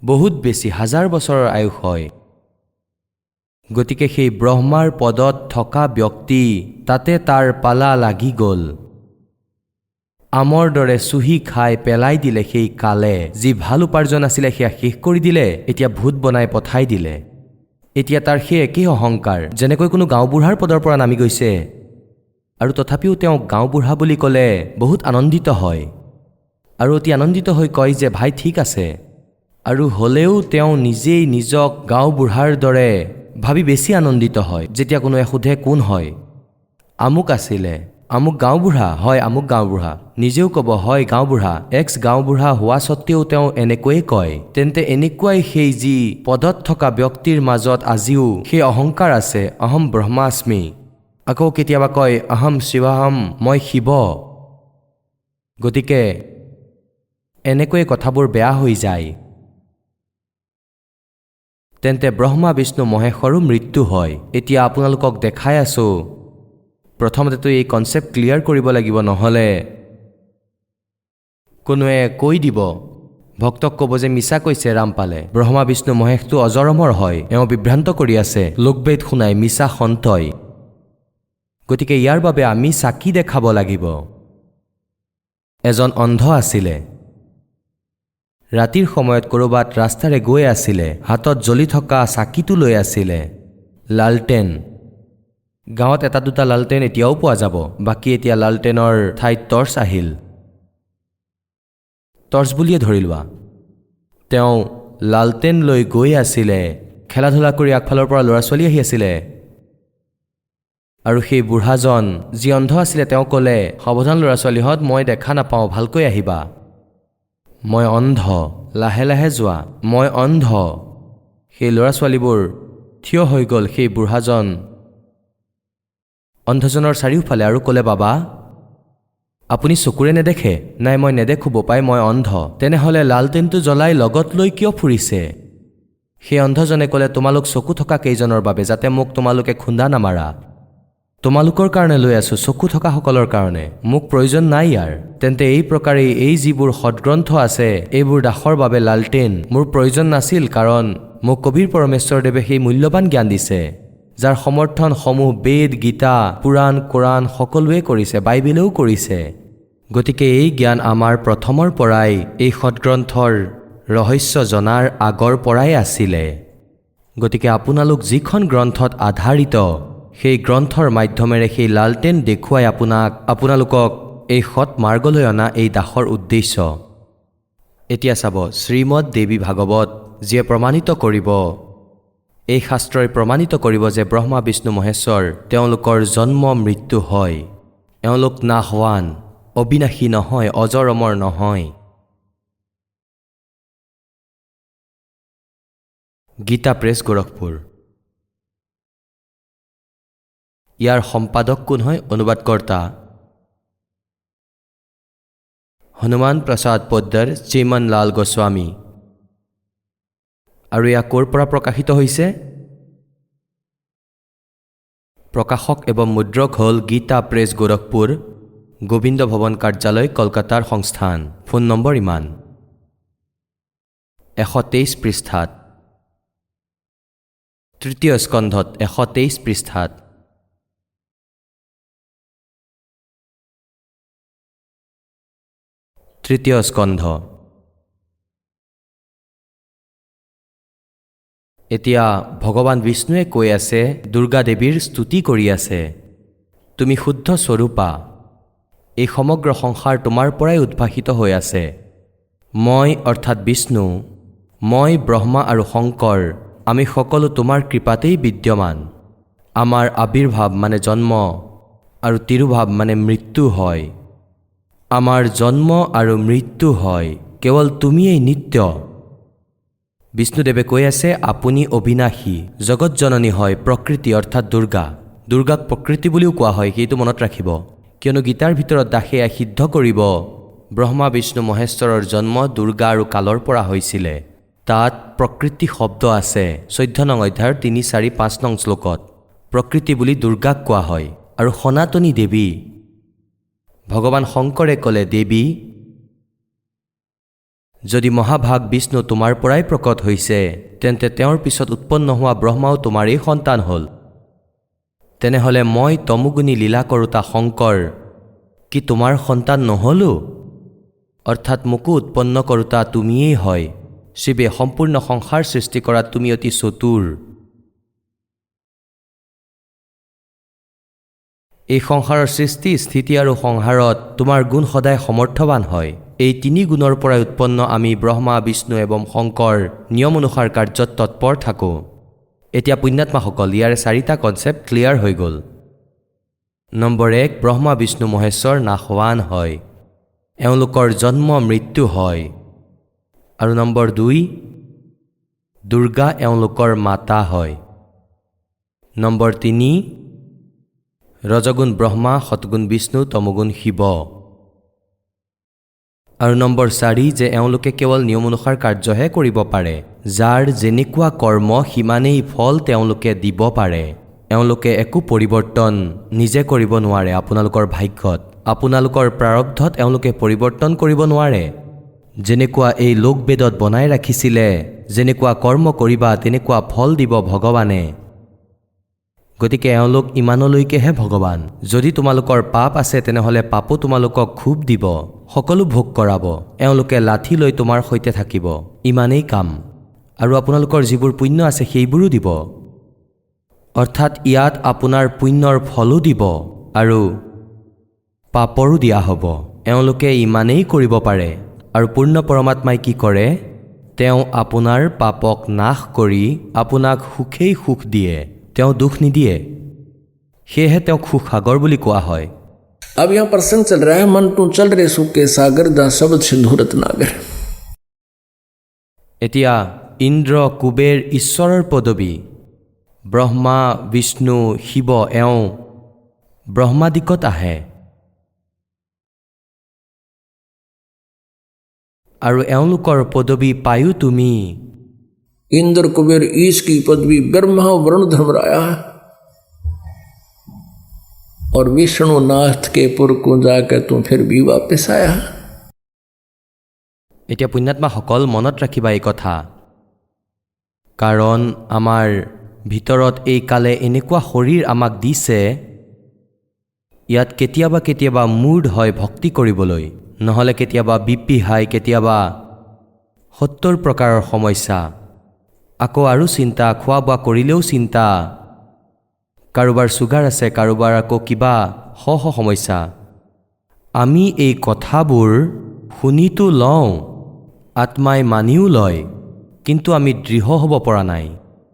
বহুত বেছি, 1000 বছৰৰ আয়ুস হয়। গতিকে সেই ব্ৰহ্মাৰ পদত থকা ব্যক্তি, তাতে তাৰ পালা লাগি গ'ল। আমৰ দৰে চুহি খাই পেলাই দিলে সেই কালে। যি ভাল উপাৰ্জন আছিলে সেয়া শেষ কৰি দিলে, এতিয়া ভূত বনাই পঠাই দিলে। এতিয়া তাৰ সেই একেই অহংকাৰ, যেনেকৈ কোনো গাঁওবুঢ়াৰ পদৰ পৰা নামি গৈছে, আৰু তথাপিও তেওঁ গাঁওবুঢ়া বুলি ক'লে বহুত আনন্দিত হয়। আৰু অতি আনন্দিত হৈ কয় যে ভাই ঠিক আছে। আৰু হ'লেও তেওঁ নিজেই নিজক গাঁওবুঢ়াৰ দৰে ভাবি বেছি আনন্দিত হয়। যেতিয়া কোনোৱে সোধে কোন হয়, আমুক আছিলে, আমুক গাঁওবুঢ়া, হয় আমুক গাঁওবুঢ়া, নিজেও ক'ব হয় গাঁওবুঢ়া, এক্স গাঁওবুঢ়া হোৱা স্বত্তেও তেওঁ এনেকৈয়ে কয়। তেন্তে এনেকুৱাই সেই যি পদত থকা ব্যক্তিৰ মাজত আজিও সেই অহংকাৰ আছে, অহম ব্ৰহ্মাস্মি। আকৌ কেতিয়াবা কয় অহম শিৱাহম, মই শিৱ। গতিকে এনেকৈয়ে কথাবোৰ বেয়া হৈ যায়। তেন্তে ব্ৰহ্মা বিষ্ণু মহেশ্বৰো মৃত্যু হয়। এতিয়া আপোনালোকক দেখাই আছোঁ, প্ৰথমতেতো এই কনচেপ্ট ক্লিয়াৰ কৰিব লাগিব, নহ'লে কোনোৱে কৈ দিব, ভক্তক ক'ব যে মিছা কৈছে ৰামপালে, ব্ৰহ্মা বিষ্ণু মহেশটো অজৰমৰ হয়, এওঁ বিভ্ৰান্ত কৰি আছে, লোকবেদ শুনাই মিছা সন্তই। গতিকে ইয়াৰ বাবে আমি চাকি দেখাব লাগিব। এজন অন্ধ আছিলে, ৰাতিৰ সময়ত ক'ৰবাত ৰাস্তাৰে গৈ আছিলে, হাতত জ্বলি থকা চাকিটো লৈ আছিলে, লালটেন। গাঁৱত এটা দুটা লালটেন এতিয়াও পোৱা যাব, বাকী এতিয়া লালটেনৰ ঠাইত টৰ্চ আহিল। টৰ্চ বুলিয়ে ধৰি লোৱা। তেওঁ লালটেন লৈ গৈ আছিলে, খেলা ধূলা কৰি আগফালৰ পৰা ল'ৰা ছোৱালী আহি আছিলে, আৰু সেই বুঢ়াজন যি অন্ধ আছিলে তেওঁ ক'লে, সাৱধান ল'ৰা ছোৱালীহঁত, মই দেখা নাপাওঁ, ভালকৈ আহিবা, মই অন্ধ, লাহে লাহে যোৱা, মই অন্ধ। সেই ল'ৰা ছোৱালীবোৰ থিয় হৈ গ'ল সেই বুঢ়াজন অন্ধজনৰ চাৰিওফালে আৰু ক'লে, বাবা আপুনি চকুৰে নেদেখে? নাই মই নেদেখোঁ বোপাই, মই অন্ধ। তেনেহ'লে লালটেনটো জ্বলাই লগত লৈ কিয় ফুৰিছে? সেই অন্ধজনে ক'লে, তোমালোক চকু থকা কেইজনৰ বাবে, যাতে মোক তোমালোকে খুন্দা নামাৰা। তোমালোকৰ কাৰণে লৈ আছোঁ, চকু থকাসকলৰ কাৰণে, মোক প্ৰয়োজন নাই ইয়াৰ। তেন্তে এই প্ৰকাৰেই এই যিবোৰ সদগ্ৰন্থ আছে, এইবোৰ দাসৰ বাবে লালটেন, মোৰ প্ৰয়োজন নাছিল, কাৰণ মোক কবিৰ পৰমেশ্বৰদেৱে সেই মূল্যৱান জ্ঞান দিছে, যাৰ সমৰ্থনসমূহ বেদ, গীতা, পুৰাণ, কোৰাণ সকলোৱে কৰিছে, বাইবেলেও কৰিছে। গতিকে এই জ্ঞান আমাৰ প্ৰথমৰ পৰাই, এই সদগ্ৰন্থৰ ৰহস্য জনাৰ আগৰ পৰাই আছিলে। গতিকে আপোনালোক যিখন গ্ৰন্থত আধাৰিত, সেই গ্ৰন্থৰ মাধ্যমেৰে সেই লালটেন দেখুৱাই আপোনালোকক এই সৎ মাৰ্গলৈ অনা এই দাসৰ উদ্দেশ্য। এতিয়া চাব, শ্ৰীমদ দেৱী ভাগৱত যিয়ে প্ৰমাণিত কৰিব, এই শাস্ত্ৰই প্ৰমাণিত কৰিব যে ব্ৰহ্মা বিষ্ণু মহেশ্বৰ তেওঁলোকৰ জন্ম মৃত্যু হয়, এওঁলোক নাশৱান, অবিনাশী নহয়, অজৰ অমৰ নহয়। গীতা প্ৰেছ গোৰখপুৰ। ইয়াৰ সম্পাদক কোন হয়? অনুবাদকৰ্তা হনুমান প্ৰসাদ পোদ্দাৰ, চিমন লাল গোস্বামী। আৰু এয়া ক'ৰ পৰা প্ৰকাশিত হৈছে? প্ৰকাশক এবং মুদ্ৰক হ'ল গীতা প্ৰেছ গোৰখপুৰ, গোবিন্দ ভৱন কাৰ্যালয়, কলকাতাৰ সংস্থান। ফোন নম্বৰ ইমান 123 পৃষ্ঠাত, তৃতীয় স্কন্ধত 123 পৃষ্ঠাত। তৃতীয় স্কন্ধ। এতিয়া ভগৱান বিষ্ণুৱে কৈ আছে, দুৰ্গা দেৱীৰ স্তুতি কৰি আছে, তুমি শুদ্ধ স্বৰূপা, এই সমগ্ৰ সংসাৰ তোমাৰ পৰাই উদ্ভাসিত হৈ আছে। মই অৰ্থাৎ বিষ্ণু, মই ব্ৰহ্মা আৰু শংকৰ, আমি সকলো তোমাৰ কৃপাতেই বিদ্যমান। আমাৰ আবিৰ্ভাৱ মানে জন্ম আৰু তিৰুভাৱ মানে মৃত্যু হয়। আমাৰ জন্ম আৰু মৃত্যু হয়, কেৱল তুমিয়েই নিত্য। বিষ্ণুদেৱে কৈ আছে, আপুনি অবিনাশী, জগত জননী হয় প্ৰকৃতি অৰ্থাৎ দুৰ্গা। দুৰ্গাক প্ৰকৃতি বুলিও কোৱা হয়, সেইটো মনত ৰাখিব, কিয়নো গীতাৰ ভিতৰত দাসে সিদ্ধ কৰিব, ব্ৰহ্মা বিষ্ণু মহেশ্বৰৰ জন্ম দুৰ্গা আৰু কালৰ পৰা হৈছিলে। তাত প্ৰকৃতি শব্দ আছে 14 নং অধ্যায়ৰ 3, 4, 5 নং শ্লোকত। প্ৰকৃতি বুলি দুৰ্গাক কোৱা হয়। আৰু সনাতনী দেৱী, ভগৱান শংকৰে ক'লে, দেৱী যদি মহাভাগ বিষ্ণু তোমাৰ পৰাই প্ৰকট হৈছে, তেন্তে তেওঁৰ পিছত উৎপন্ন হোৱা ব্ৰহ্মাও তোমাৰেই সন্তান হ'ল। তেনেহ'লে মই তমোগুণী লীলা কৰোতা শংকৰ কি তোমাৰ সন্তান নহলো? অৰ্থাৎ মোকো উৎপন্ন কৰোতা তুমিয়েই হয়। শিৱে সম্পূৰ্ণ সংসাৰ সৃষ্টি কৰাত তুমি অতি চতুৰ। এই সংসাৰৰ সৃষ্টি, স্থিতি আৰু সংহাৰত তোমাৰ গুণ সদায় সমৰ্থৱান হয়। এই তিনি গুণৰ পৰাই উৎপন্ন আমি ব্ৰহ্মা বিষ্ণু এবং শংকৰ নিয়ম অনুসাৰ কাৰ্যত তৎপৰ থাকোঁ। এতিয়া পুণ্যাত্মাসকল ইয়াৰে 4টা কনচেপ্ট ক্লিয়াৰ হৈ গ'ল। নম্বৰ 1, ব্ৰহ্মা বিষ্ণু মহেশ্বৰ নাশৱান হয়, এওঁলোকৰ জন্ম মৃত্যু হয়। আৰু নম্বৰ 2, দুৰ্গা এওঁলোকৰ মাতা হয়। নম্বৰ 3, ৰজগুণ ব্ৰহ্মা, সতগুণ বিষ্ণু, তমগুণ শিৱ। আৰু নম্বৰ 4 যে এওঁলোকে কেৱল নিয়ম অনুসাৰ কাৰ্যহে কৰিব পাৰে, যাৰ যেনেকুৱা কৰ্ম সিমানেই ফল তেওঁলোকে দিব পাৰে। এওঁলোকে একো পৰিৱৰ্তন নিজে কৰিব নোৱাৰে। আপোনালোকৰ ভাগ্যত, আপোনালোকৰ প্ৰাৰব্ধত এওঁলোকে পৰিৱৰ্তন কৰিব নোৱাৰে। যেনেকুৱা এই লোকবেদত বনাই ৰাখিছিলে, যেনেকুৱা কৰ্ম কৰিবা তেনেকুৱা ফল দিব ভগৱানে। গতিকে এওঁলোক ইমানলৈকেহে ভগৱান। যদি তোমালোকৰ পাপ আছে তেনেহ'লে পাপো তোমালোকক খুব দিব, সকলো ভোগ কৰাব। এওঁলোকে লাঠি লৈ তোমাৰ সৈতে থাকিব, ইমানেই কাম। আৰু আপোনালোকৰ যিবোৰ পুণ্য আছে সেইবোৰো দিব। অৰ্থাৎ ইয়াত আপোনাৰ পুণ্যৰ ফলো দিব আৰু পাপৰো দিয়া হ'ব। এওঁলোকে ইমানেই কৰিব পাৰে। আৰু পূৰ্ণ পৰমাত্মাই কি কৰে? তেওঁ আপোনাৰ পাপক নাশ কৰি আপোনাক সুখেই সুখ দিয়ে, তেওঁ দুখ নিদিয়ে। সেয়েহে তেওঁক সুখ সাগৰ বুলি কোৱা হয়। अब यहाँ प्रसंग चल रहा है मन टू चल रे सुख के सागर दा शब्द सिंधु रत्नागर। এতিয়া ইন্দ্ৰ কুবেৰ ঈশ্বৰৰ পদবী, ব্ৰহ্মা বিষ্ণু শিৱ এওঁ ব্ৰহ্মাদিকত আহে। আৰু এওঁলোকৰ পদবী পায়ো তুমি। इंद्र कुबेर ईश की पदवी ब्रह्मा वरुण धर्मराया और विष्णु नाथ के पुर को जाकर तू फिर भी वापस आया। এতিয়া পুণ্যাত্মাসকল মনত ৰাখিবা এই কথা, কাৰণ আমাৰ ভিতৰত এই কালে এনেকুৱা শৰীৰ আমাক দিছে, ইয়াত কেতিয়াবা কেতিয়াবা মুড হয় ভক্তি কৰিবলৈ, নহ'লে কেতিয়াবা বিপি হাই, কেতিয়াবা 70 প্ৰকাৰৰ সমস্যা, আকৌ আৰু চিন্তা, খোৱা বোৱা কৰিলেও চিন্তা, কাৰোবাৰ চুগাৰ আছে, কাৰোবাৰ আকৌ কিবা শ সমস্যা। আমি এই কথাবোৰ শুনিতো লওঁ, আত্মাই মানিও লয়, কিন্তু আমি দৃঢ় হ'ব পৰা নাই।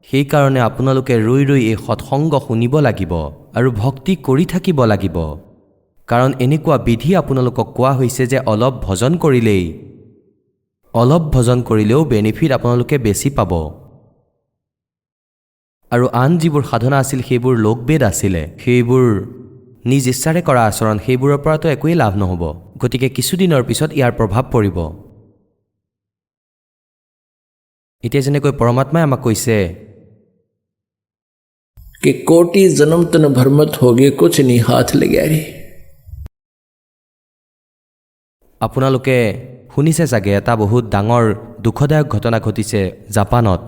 সেইকাৰণে আপোনালোকে ৰৈ ৰৈ এই সৎসংগ শুনিব লাগিব আৰু ভক্তি কৰি থাকিব লাগিব। কাৰণ এনেকুৱা বিধি আপোনালোকক কোৱা হৈছে যে অলপ ভজন কৰিলেও বেনিফিট আপোনালোকে বেছি পাব। আৰু আন যিবোৰ সাধনা আছিল সেইবোৰ লোকবেদ আছিলে, সেইবোৰ নিজ ইচ্ছাৰে কৰা আচৰণ, সেইবোৰৰ পৰাতো একোৱেই লাভ নহ'ব। গতিকে কিছুদিনৰ পিছত ইয়াৰ প্ৰভাৱ পৰিব। এতিয়া যেনেকৈ পৰমাত্মাই আমাক কৈছে कि कोटि जन्म तन भरमत होगे कुछ नहीं हाथ लगे रे। আপোনালোকে শুনিছে চাগে এটা বহুত ডাঙৰ দুখদায়ক ঘটনা ঘটিছে জাপানত।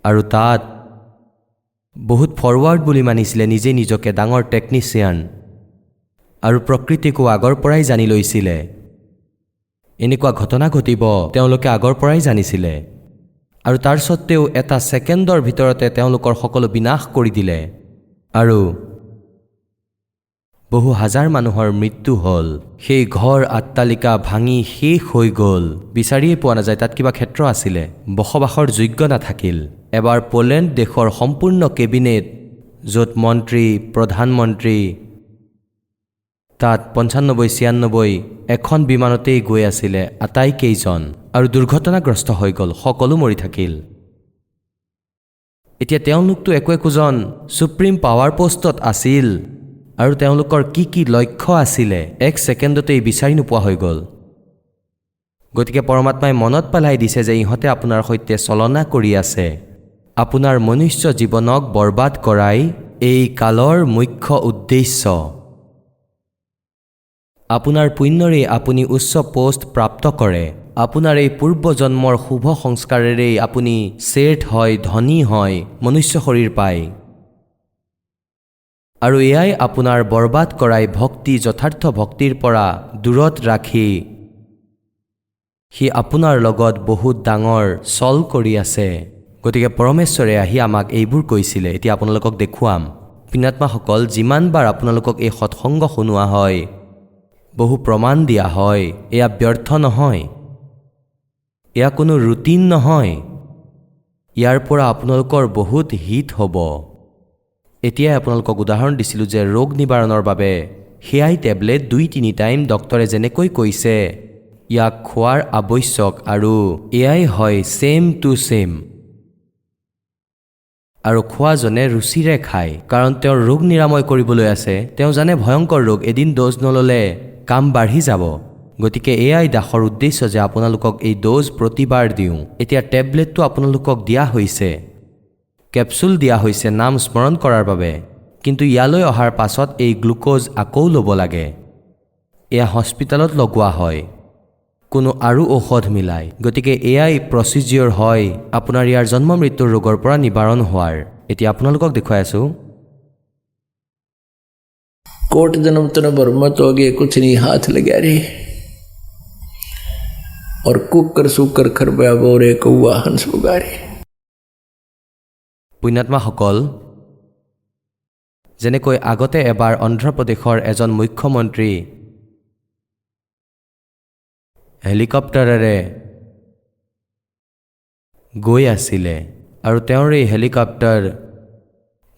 আৰু তাত বহুত ফৰৱাৰ্ড বুলি মানিছিলে নিজে নিজকে, ডাঙৰ টেকনিচিয়ান, আৰু প্ৰকৃতিকো আগৰ পৰাই জানি লৈছিলে। এনেকুৱা ঘটনা ঘটিব তেওঁলোকে আগৰ পৰাই জানিছিলে। আৰু তাৰ সত্ত্বেও এটা ছেকেণ্ডৰ ভিতৰতে তেওঁলোকৰ সকলো বিনাশ কৰি দিলে আৰু বহু হাজাৰ মানুহৰ মৃত্যু হ'ল। সেই ঘৰ আট্টালিকা ভাঙি শেষ হৈ গ'ল, বিচাৰিয়ে পোৱা নাযায়। তাত কিবা ক্ষেত্ৰ আছিলে, বসবাসৰ যোগ্য নাথাকিল। এবাৰ পোলেণ্ড দেশৰ সম্পূৰ্ণ কেবিনেট, য'ত মন্ত্ৰী, প্ৰধানমন্ত্ৰী, তাত 95-96 এখন বিমানতেই গৈ আছিলে আটাইকেইজন, আৰু দুৰ্ঘটনাগ্ৰস্ত হৈ গ'ল, সকলো মৰি থাকিল। এতিয়া তেওঁলোকতো একোজন সুপ্ৰিম পাৱাৰ পোষ্টত আছিল, আৰু তেওঁলোকৰ কি কি লক্ষ্য আছিলে এক ছেকেণ্ডতেই বিচাৰি নোপোৱা হৈ গ'ল। গতিকে পৰমাত্মাই মনত পেলাই দিছে যে ইহঁতে আপোনাৰ সৈতে চলনা কৰি আছে। আপোনাৰ মনুষ্য জীৱনক বৰবাদ কৰাই এই কালৰ মুখ্য উদ্দেশ্য। আপোনাৰ পুণ্যৰেই আপুনি উচ্চ পোষ্ট প্ৰাপ্ত কৰে। আপোনাৰ এই পূৰ্বজন্মৰ শুভ সংস্কাৰেৰেই আপুনি শ্ৰেষ্ঠ হয়, ধনী হয়, মনুষ্য শৰীৰ পায়। আৰু এয়াই আপোনাৰ বৰবাদ কৰাই ভক্তি, যথাৰ্থ ভক্তিৰ পৰা দূৰত ৰাখি সি আপোনাৰ লগত বহুত ডাঙৰ চল কৰি আছে। গতিকে পৰমেশ্বৰে আহি আমাক এইবোৰ কৈছিলে। এতিয়া আপোনালোকক দেখুৱাম। পুণ্যাত্মাসকল, যিমানবাৰ আপোনালোকক এই সৎসংগ শুনোৱা হয়, বহু প্ৰমাণ দিয়া হয় এয়া ব্যৰ্থ নহয়, এয়া কোনো ৰুটিন নহয়, ইয়াৰ পৰা আপোনালোকৰ বহুত হিত হ'ব। এতিয়াই আপোনালোকক উদাহৰণ দিছিলোঁ যে ৰোগ নিবাৰণৰ বাবে সেয়াই টেবলেট 2-3 টাইম ডক্তৰে যেনেকৈ কৈছে ইয়াক খোৱাৰ আৱশ্যক, আৰু এয়াই হয় ছেম টু ছেম। আৰু খোৱাজনে ৰুচিৰে খায়, কাৰণ তেওঁৰ ৰোগ নিৰাময় কৰিবলৈ আছে। তেওঁ জানে ভয়ংকৰ ৰোগ, এদিন ড'জ নল'লে কাম বাঢ়ি যাব। গতিকে এয়াই দাসৰ উদ্দেশ্য যে আপোনালোকক এই ড'জ প্ৰতিবাৰ দিওঁ। এতিয়া টেবলেটটো আপোনালোকক দিয়া হৈছে, কেপচুল দিয়া হৈছে নাম স্মৰণ কৰাৰ বাবে, কিন্তু ইয়ালৈ অহাৰ পাছত এই গ্লুক'জ আকৌ ল'ব লাগে। এয়া হস্পিটেলত লগোৱা হয়, কোনো আৰু ঔষধ মিলাই। গতিকে এয়াই প্ৰচিজিঅ'ৰ হয় আপোনাৰ ইয়াৰ জন্ম মৃত্যুৰ ৰোগৰ পৰা নিবাৰণ হোৱাৰ। এতিয়া আপোনালোকক দেখুৱাই আছোঁ। कोट जन्म तन भरमा तो आगे कुछ नहीं हाथ लगा रे, और कुकर सुकर खरबा बोरे कौआ हंस बुगारे। পুণ্যাত্মাসকল, যেনেকৈ আগতে এবাৰ অন্ধ্ৰপ্ৰদেশৰ এজন মুখ্যমন্ত্ৰী হেলিকপ্টাৰেৰে গৈ আছিলে আৰু তেওঁৰ এই হেলিকপ্টাৰ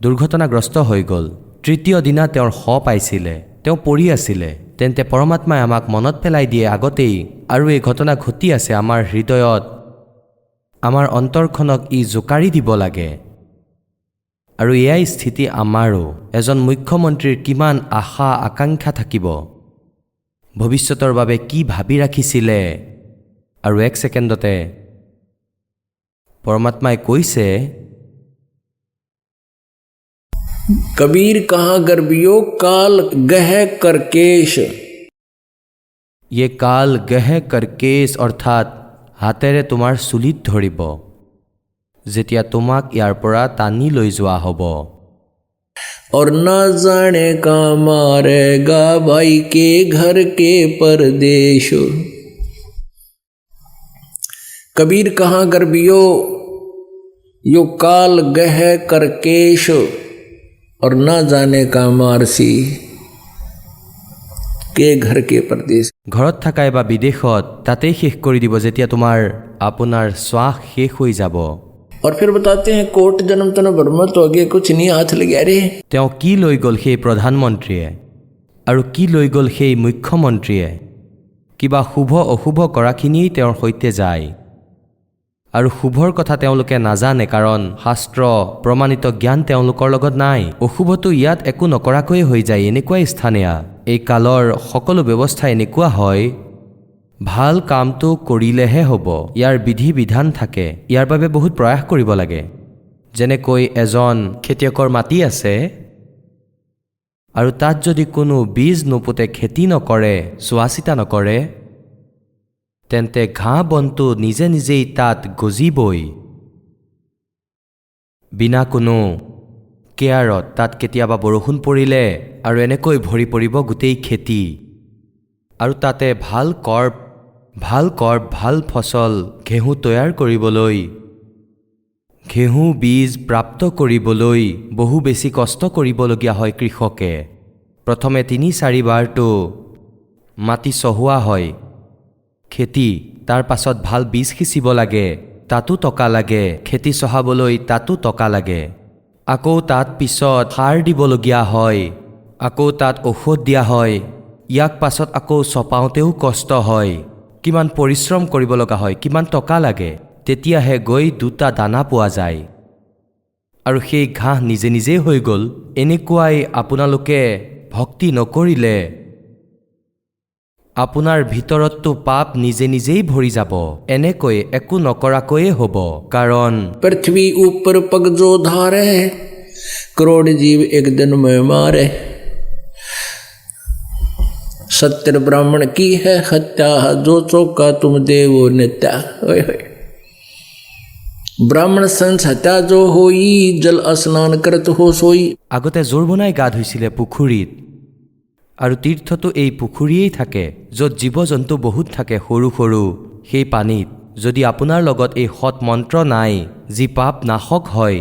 দুৰ্ঘটনাগ্ৰস্ত হৈ গ'ল। তৃতীয় দিনা তেওঁৰ পাইছিলে, তেওঁ পৰি আছিলে। তেন্তে পৰমাত্মাই আমাক মনত পেলাই দিয়ে আগতেই, আৰু এই ঘটনা ঘটি আছে আমাৰ হৃদয়ত, আমাৰ অন্তৰখনক ই জোকাৰি দিব লাগে। আৰু এয়াই স্থিতি আমাৰো। এজন মুখ্যমন্ত্ৰীৰ কিমান আশা আকাংক্ষা থাকিব, ভৱিষ্যতৰ বাবে কি ভাবি ৰাখিছিলে, আৰু 1 ছেকেণ্ডতে পৰমাত্মাই কৈছে, कबीर कहाँ गर्भियो काल गह करकेश। ये काल গেহে কৰকেশ, অৰ্থাৎ হাতেৰে তোমাৰ চুলিত ধৰিব যেতিয়া তোমাক ইয়াৰ পৰা টানি লৈ যোৱা হ'ব। और न जाने का मारेगा भाई के घर के परदेश। कबीर कहाँ गर्भियो यो काल गह करकेश, और न जाने का मारसी के घर के परदेश। ঘৰত থাকাই বা বিদেশত তাতেই শেষ কৰি দিব যেতিয়া তোমাৰ আপোনাৰ শ্বাস শেষ হৈ যাব। और फिर बताते हैं कोट जन्म तन भरमा तो आगे कुछ नहीं हाथ लगा रे। তেওঁ কি লৈ গ'ল সেই প্ৰধানমন্ত্ৰীয়ে, আৰু কি লৈ গ'ল সেই মুখ্যমন্ত্ৰীয়ে? কিবা শুভ অশুভ কৰাখিনিয়েই তেওঁৰ সৈতে যায়, আৰু শুভৰ কথা তেওঁলোকে নাজানে, কাৰণ শাস্ত্ৰ প্ৰমাণিত জ্ঞান তেওঁলোকৰ লগত নাই। অশুভটো ইয়াত একো নকৰাকৈয়ে হৈ যায়, এনেকুৱাই স্থানীয়। এই কালৰ সকলো ব্যৱস্থা এনেকুৱা হয়, ভাল কামটো কৰিলেহে হ'ব, ইয়াৰ বিধি বিধান থাকে, ইয়াৰ বাবে বহুত প্ৰয়াস কৰিব লাগে। যেনেকৈ এজন খেতিয়কৰ মাটি আছে, আৰু তাত যদি কোনো বীজ নোপোতে, খেতি নকৰে, চোৱা চিতা নকৰে, তেন্তে ঘাঁহ বনটো নিজে নিজেই তাত গজিবই, বিনা কোনো কেয়াৰত। তাত কেতিয়াবা বৰষুণ পৰিলে আৰু এনেকৈ ভৰি পৰিব গোটেই খেতি, আৰু তাতে ভাল কৰ্প, ভাল ফচল, ঘেঁহু তৈয়াৰ কৰিবলৈ, ঘেঁহু বীজ প্ৰাপ্ত কৰিবলৈ বহু বেছি কষ্ট কৰিবলগীয়া হয় কৃষকে। প্ৰথমে 3-4 বাৰটো মাটি চহোৱা হয় খেতি, তাৰ পাছত ভাল বীজ সিঁচিব লাগে, তাতো টকা লাগে, খেতি চহাবলৈ তাতো টকা লাগে, আকৌ তাত পিছত সাৰ দিবলগীয়া হয়, আকৌ তাত ঔষধ দিয়া হয়, ইয়াক পাছত আকৌ চপাওঁতেও কষ্ট হয়, কিমান পৰিশ্ৰম কৰিব লগা হয়, কিমান টকা লাগে, তেতিয়াহে গৈ 2টা দানা পোৱা যায়, আৰু সেই ঘাঁহ নিজে নিজেই হৈ গ'ল। এনেকুৱাই আপোনালোকে ভক্তি নকৰিলে আপোনাৰ ভিতৰততো পাপ নিজে নিজেই ভৰি যাব, এনেকৈ একো নকৰাকৈয়ে হ'ব। কাৰণ पृथ्वी ऊपर पग जो धारे, करोड़ जीव एक दिन में मारे। 70 ब्राह्मण की है हत्या, जो चौका तुम देवो नित्या। ओए होए, ब्राह्मण संस हत्या जो होई, जल स्नान करत हो सोई। আগতে জোৰ বনাই গা ধুইছিলে পুখুৰীত, আৰু তীৰ্থটো এই পুখুৰীয়েই থাকে, য'ত জীৱ জন্তু বহুত থাকে সৰু সৰু। সেই পানীত যদি আপোনাৰ লগত এই সৎ মন্ত্ৰ নাই, যি পাপ নাশক হয়,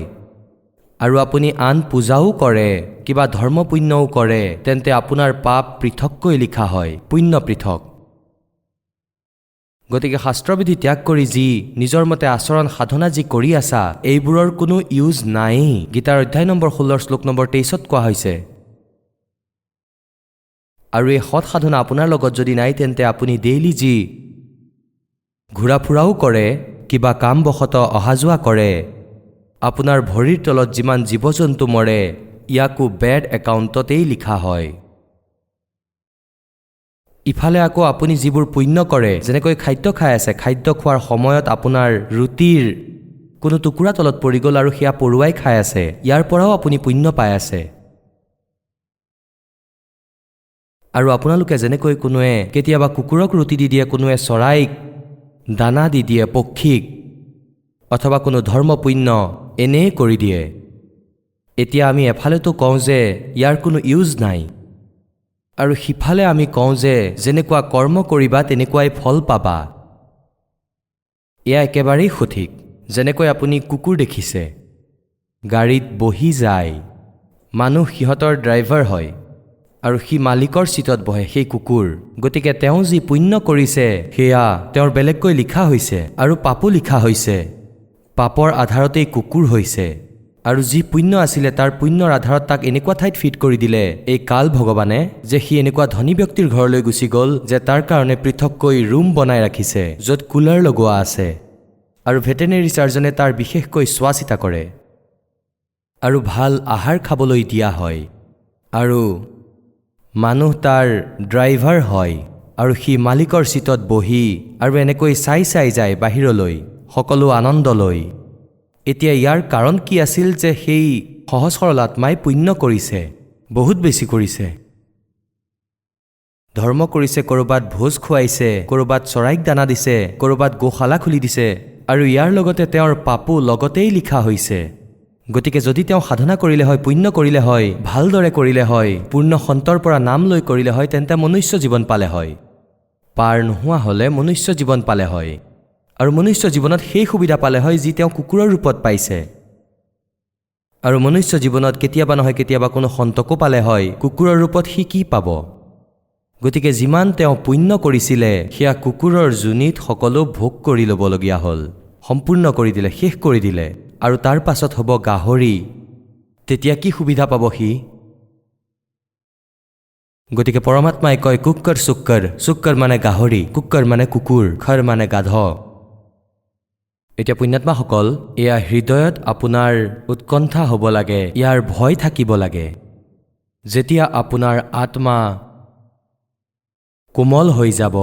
আৰু আপুনি আন পূজাও কৰে, কিবা ধৰ্ম পুণ্যও কৰে, তেন্তে আপোনাৰ পাপ পৃথককৈ লিখা হয়, পুণ্য পৃথক। গতিকে শাস্ত্ৰবিধি ত্যাগ কৰি যি নিজৰ মতে আচৰণ সাধনা যি কৰি আছা, এইবোৰৰ কোনো ইউজ নাই। গীতাৰ অধ্যায় নম্বৰ 16 শ্লোক নম্বৰ 23 কোৱা হৈছে। আৰু এই সৎ সাধনা আপোনাৰ লগত যদি নাই, তেন্তে আপুনি ডেইলি যি ঘূৰা ফুৰাও কৰে, কিবা কামবশতঃ অহা যোৱা কৰে, আপোনাৰ ভৰিৰ তলত যিমান জীৱ জন্তু মৰে, ইয়াকো বেড একাউণ্টতেই লিখা হয়। ইফালে আকৌ আপুনি যিবোৰ পুণ্য কৰে, যেনেকৈ খাদ্য খাই আছে, খাদ্য খোৱাৰ সময়ত আপোনাৰ ৰুটিৰ কোনো টুকুৰা তলত পৰি গ'ল আৰু সেয়া পৰুৱাই খাই আছে, ইয়াৰ পৰাও আপুনি পুণ্য পাই আছে। আৰু আপোনালোকে যেনেকৈ কোনোৱে কেতিয়াবা কুকুৰক ৰুটি দি দিয়ে, কোনোৱে চৰাইক দানা দি দিয়ে, পক্ষীক, অথবা কোনো ধৰ্ম পুণ্য এনেই কৰি দিয়ে। এতিয়া আমি এফালেতো কওঁ যে ইয়াৰ কোনো ইউজ নাই, আৰু সিফালে আমি কওঁ যে যেনেকুৱা কৰ্ম কৰিবা তেনেকুৱাই ফল পাবা। এয়া একেবাৰেই সঠিক। যেনেকৈ আপুনি কুকুৰ দেখিছে, গাড়ীত বহি যায়, মানুহ সিহঁতৰ ড্ৰাইভাৰ হয়, আৰু সি মালিকৰ চিটত বহে, সেই কুকুৰ। গতিকে তেওঁ যি পুণ্য কৰিছে সেয়া তেওঁৰ বেলেগকৈ লিখা হৈছে, আৰু পাপো লিখা হৈছে। পাপৰ আধাৰতেই কুকুৰ হৈছে, আৰু যি পুণ্য আছিলে তাৰ পুণ্যৰ আধাৰত তাক এনেকুৱা ঠাইত ফিট কৰি দিলে এই কাল ভগৱানে, যে সি এনেকুৱা ধনী ব্যক্তিৰ ঘৰলৈ গুচি গ'ল যে তাৰ কাৰণে পৃথককৈ ৰুম বনাই ৰাখিছে, য'ত কুলাৰ লগোৱা আছে, আৰু ভেটেনেৰী চাৰ্জনে তাৰ বিশেষকৈ চোৱা চিতা কৰে, আৰু ভাল আহাৰ খাবলৈ দিয়া হয়, আৰু মানুহ তাৰ ড্ৰাইভাৰ হয়, আৰু সি মালিকৰ চিটত বহি আৰু এনেকৈ চাই চাই যায় বাহিৰলৈ, সকলো আনন্দ লৈ। এতিয়া ইয়াৰ কাৰণ কি আছিল যে সেই সহজ সৰল আত্মাই পুণ্য কৰিছে, বহুত বেছি কৰিছে, ধৰ্ম কৰিছে, ক'ৰবাত ভোজ খুৱাইছে, ক'ৰবাত চৰাইক দানা দিছে, ক'ৰবাত গোশালা খুলি দিছে, আৰু ইয়াৰ লগতে তেওঁৰ পাপো লগতেই লিখা হৈছে। গতিকে যদি তেওঁ সাধনা কৰিলে হয়, পুণ্য কৰিলে হয়, ভালদৰে কৰিলে হয়, পূৰ্ণ সন্তৰ পৰা নাম লৈ কৰিলে হয়, তেন্তে মনুষ্য জীৱন পালে হয়। পাৰ নোহোৱা হ'লে মনুষ্য জীৱন পালে হয়, আৰু মনুষ্য জীৱনত সেই সুবিধা পালে হয় যি তেওঁ কুকুৰৰ ৰূপত পাইছে। আৰু মনুষ্য জীৱনত কেতিয়াবা নহয় কেতিয়াবা কোনো সন্তকো পালে হয়, কুকুৰৰ ৰূপত সি কি পাব? গতিকে যিমান তেওঁ পুণ্য কৰিছিলে সেয়া কুকুৰৰ জুনিত সকলো ভোগ কৰি ল'বলগীয়া হ'ল, সম্পূৰ্ণ কৰি দিলে, শেষ কৰি দিলে, আৰু তাৰ পাছত হ'ব গাহৰি। তেতিয়া কি সুবিধা পাব সি? গতিকে পৰমাত্মাই কয় কুক্কৰ চুক্কৰ, চুক্কৰ মানে গাহৰি, কুক্কৰ মানে কুকুৰ, খৰ মানে গাধ। এতিয়া পুণ্যাত্মাসকল, এয়া হৃদয়ত আপোনাৰ উৎকণ্ঠা হ'ব লাগে, ইয়াৰ ভয় থাকিব লাগে। যেতিয়া আপোনাৰ আত্মা কোমল হৈ যাব,